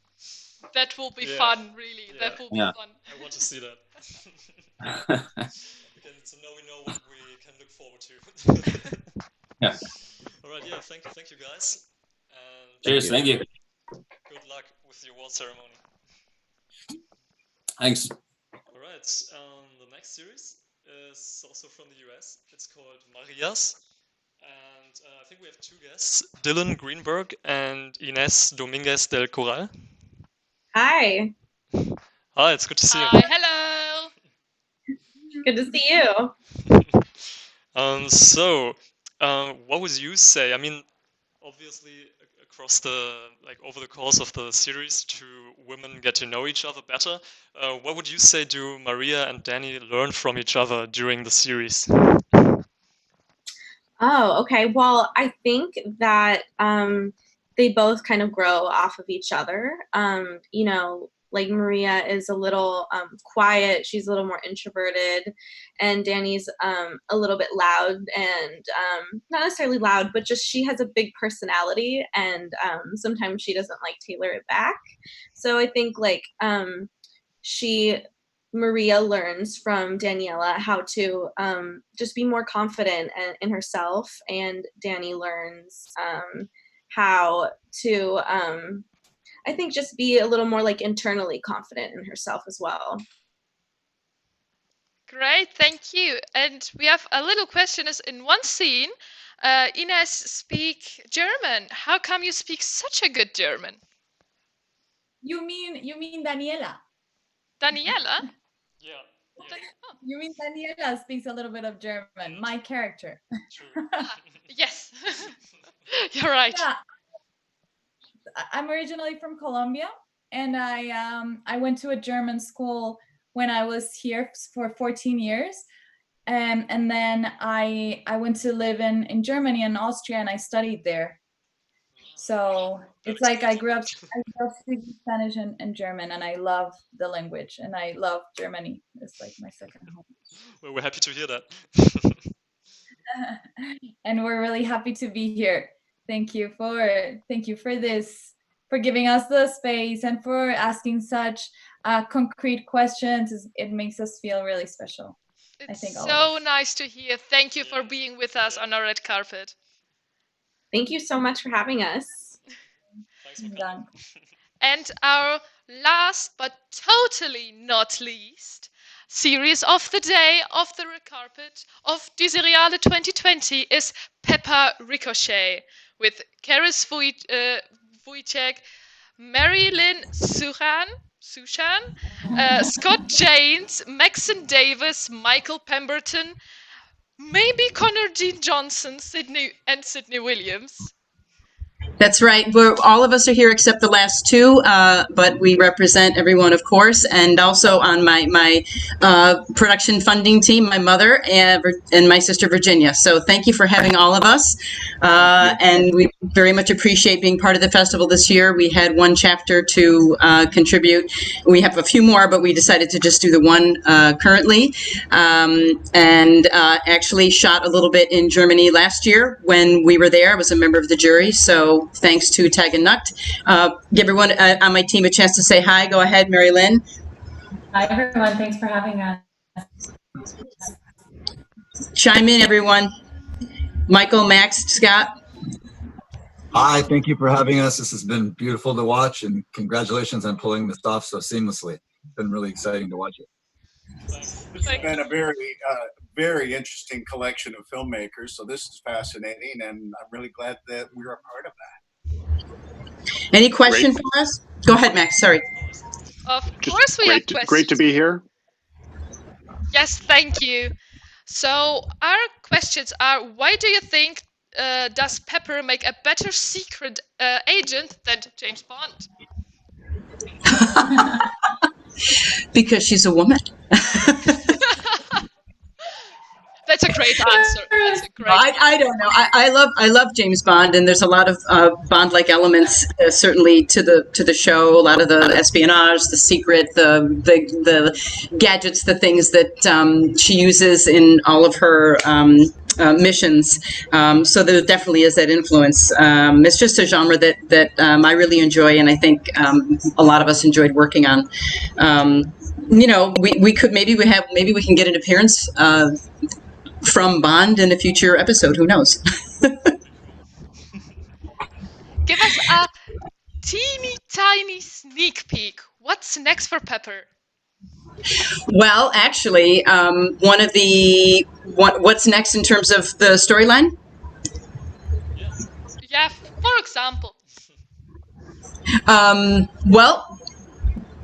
That will be fun, really. Yeah. That will be fun. I want to see that. So now we know what we can look forward to. Yeah. All right. Yeah. Thank you guys. Cheers. Thank you. Good luck with the award ceremony. Thanks. All right. The next series is also from the US. It's called Marias. And I think we have 2 guests, Dylan Greenberg and Ines Dominguez del Corral. Hi. Hi, it's good to see you. Hi, hello. Good to see you. So, what would you say? I mean, obviously, a across over the course of the series, two women get to know each other better. What would you say do Maria and Danny learn from each other during the series? Oh, okay. Well, I think that they both kind of grow off of each other. Like Maria is a little quiet. She's a little more introverted, and Danny's a little bit loud and not necessarily loud, but just she has a big personality, and sometimes she doesn't like tailor it back. So I think like Maria learns from Daniela how to just be more confident in herself, and Danny learns how to I think just be a little more like internally confident in herself as well. Great, thank you. And we have a little question is in one scene, Ines speak German. How come you speak such a good German? You mean Daniela? Daniela? Yeah. You mean Daniela speaks a little bit of German, my character. Yes, you're right. Yeah. I'm originally from Colombia, and I went to a German school when I was here for 14 years. And then I went to live in Germany and Austria, and I studied there. So it's like I grew up speaking Spanish and German, and I love the language, and I love Germany. It's like my second home. Well, we're happy to hear that. And we're really happy to be here. Thank you for this, for giving us the space, and for asking such concrete questions. It makes us feel really special. It's I think so nice to hear. Thank you for being with us on our red carpet. Thank you so much for having us. And our last but totally not least series of the day of the red carpet of Die Seriale 2020 is Pepper Ricochet with Karis Wojciech, Marilyn Suchan, Scott Janes, Maxon Davis, Michael Pemberton, maybe Connor Dean Johnson, Sydney Williams. That's right. All of us are here except the last two, but we represent everyone, of course, and also on my production funding team, my mother and my sister Virginia. So thank you for having all of us, and we very much appreciate being part of the festival this year. We had one chapter to contribute. We have a few more, but we decided to just do the one currently, and actually shot a little bit in Germany last year when we were there. I was a member of the jury, so thanks to Tag and Nuct. Give everyone on my team a chance to say hi. Go ahead, Mary Lynn. Hi, everyone. Thanks for having us. Chime in, everyone. Michael, Max, Scott. Hi, thank you for having us. This has been beautiful to watch, and congratulations on pulling this off so seamlessly. It's been really exciting to watch it. This has been a very interesting collection of filmmakers, so this is fascinating, and I'm really glad that we're a part of that. Any question for us? Go ahead, Max. Sorry. Of course we have questions. Great to be here. Yes, thank you. So our questions are, why do you think does Pepper make a better secret agent than James Bond? Because she's a woman. That's a great answer. That's a great I don't know. I love James Bond, and there's a lot of Bond-like elements certainly to the show. A lot of the espionage, the secret, the gadgets, the things that she uses in all of her missions. So there definitely is that influence. It's just a genre that I really enjoy, and I think a lot of us enjoyed working on. We could maybe we can get an appearance from Bond in a future episode. Who knows? Give us a teeny tiny sneak peek. What's next for Pepper? Well, actually, what's next in terms of the storyline? Yeah, for example. Well,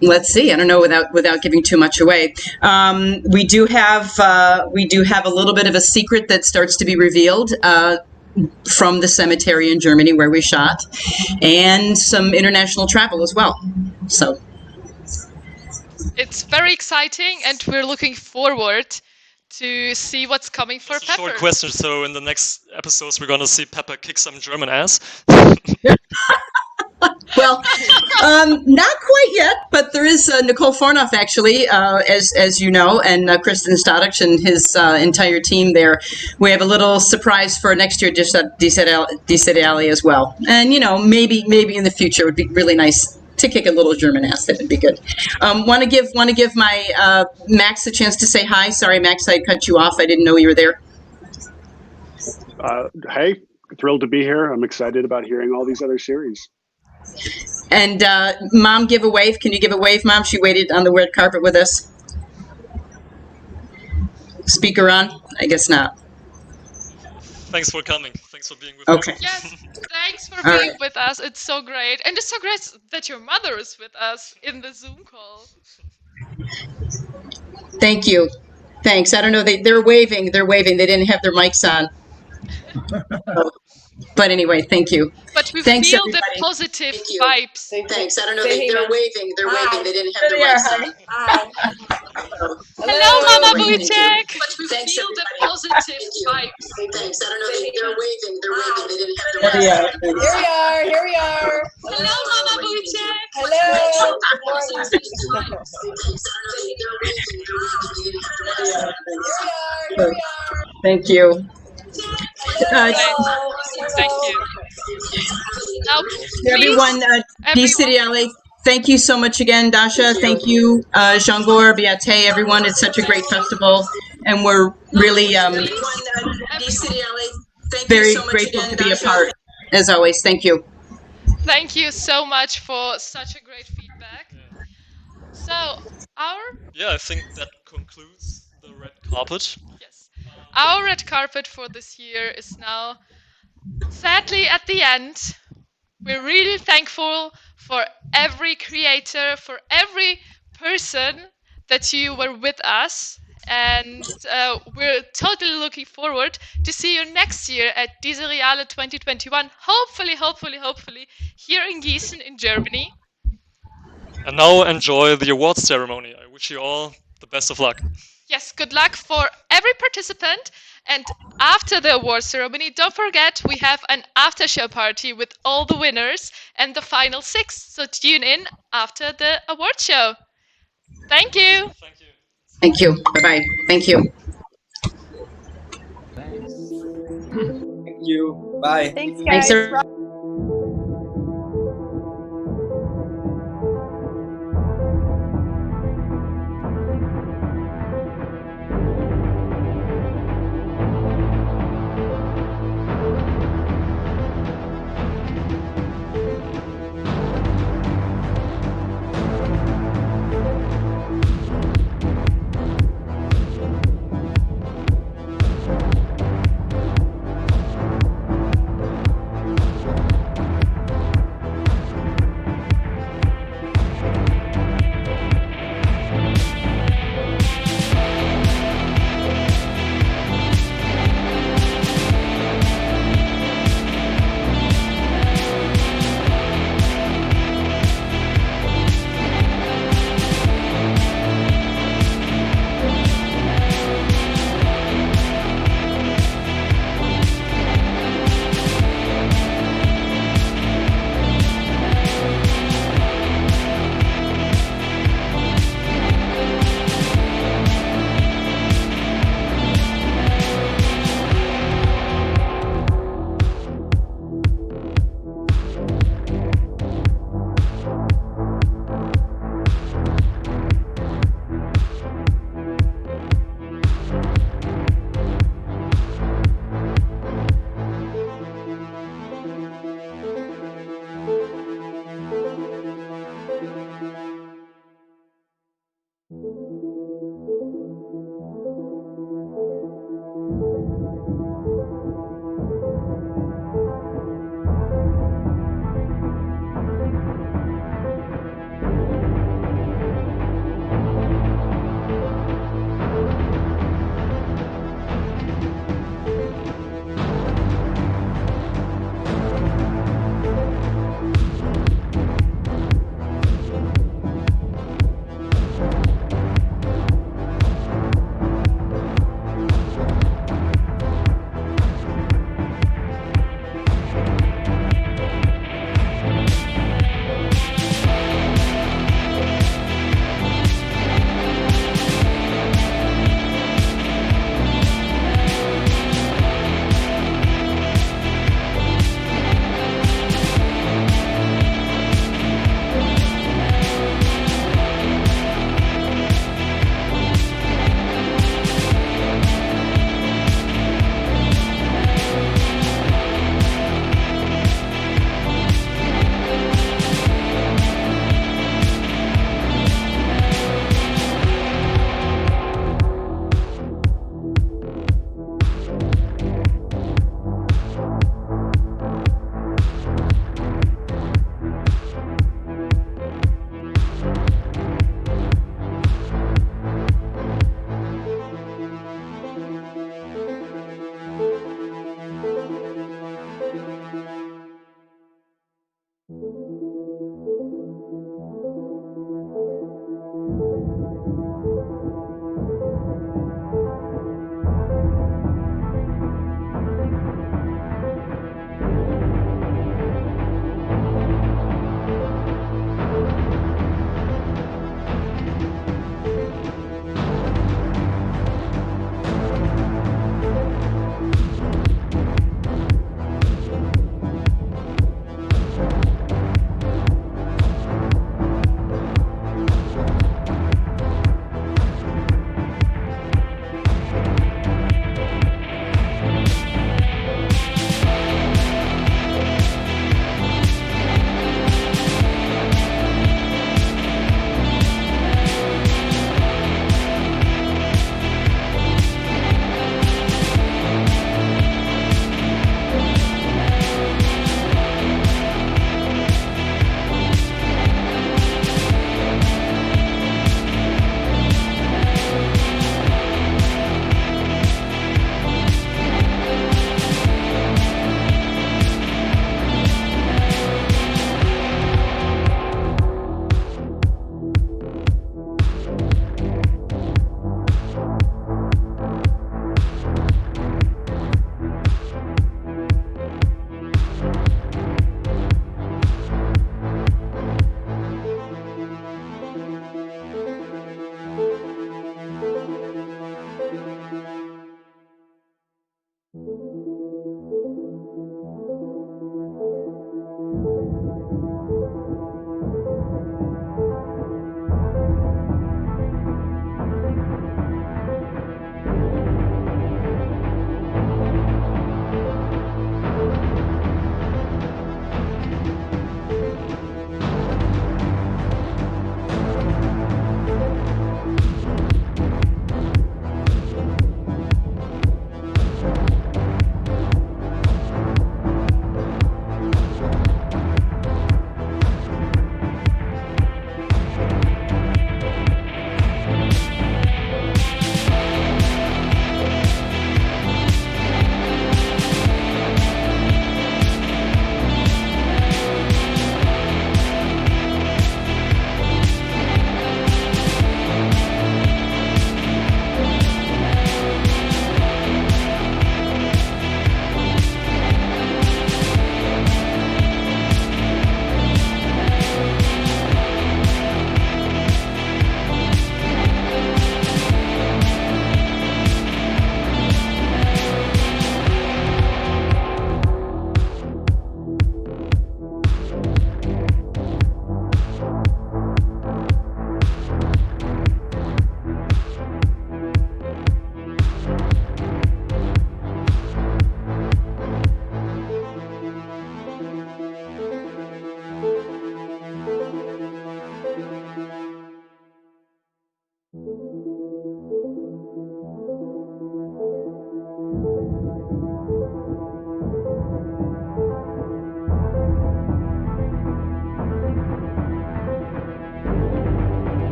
let's see. I don't know without giving too much away. We do have a little bit of a secret that starts to be revealed from the cemetery in Germany where we shot, and some international travel as well. So It's very exciting, and we're looking forward to see what's coming for Pepper. Short question. So in the next episodes, we're gonna see Pepper kick some German ass. well, not quite yet, but there is Nicole Fornoff, actually, as you know, and Kristen Stadich and his entire team there. We have a little surprise for next year, just at DC Alley as well. And, you know, maybe in the future it would be really nice to kick a little German ass. That would be good. Want to give my Max a chance to say hi. Sorry, Max, I cut you off. I didn't know you were there. Hey, thrilled to be here. I'm excited about hearing all these other series. And Mom, give a wave. Can you give a wave, Mom? She waited on the red carpet with us. Speaker on? I guess not. Thanks for coming. Thanks for being with us. Okay. Yes, thanks for All being right. with us. It's so great. And it's so great that your mother is with us in the Zoom call. Thank you. Thanks. I don't know. They're waving. They're waving. They didn't have their mics on. But anyway, thank you. But we Thanks, feel everybody. the positive vibes. Thanks. I don't know. They're waving. They're waving. They didn't have their mics on. Hello, Mama Thank you. Boutek. But we Thanks, feel the everybody. positive vibes. Thanks. I don't know. They're waving. They're waving. They didn't have their mics on. Here we are. Hello, Mama Boutek. Hello. Thank you. Thank you. Now, Everyone, D-City Alley, thank you so much again, Dasha. Thank you, Jean-Gor, Beate, everyone. It's such a great festival, and we're really very grateful to be a part, as always. Thank you. Thank you so much for such a great feedback. So, Yeah, I think that concludes the red carpet. Yes. Our red carpet for this year is now sadly at the end. We're really thankful for every creator, for every person that you were with us. And we're totally looking forward to see you next year at Diese Reale 2021. Hopefully here in Gießen in Germany. And now enjoy the awards ceremony. I wish you all the best of luck. Yes, good luck for every participant. And after the award ceremony, don't forget we have an after show party with all the winners and the final 6. So tune in after the award show. Thank you. Thank you. Bye-bye. Thank you. Thank you. Bye. Thanks, Thanks, guys. everyone.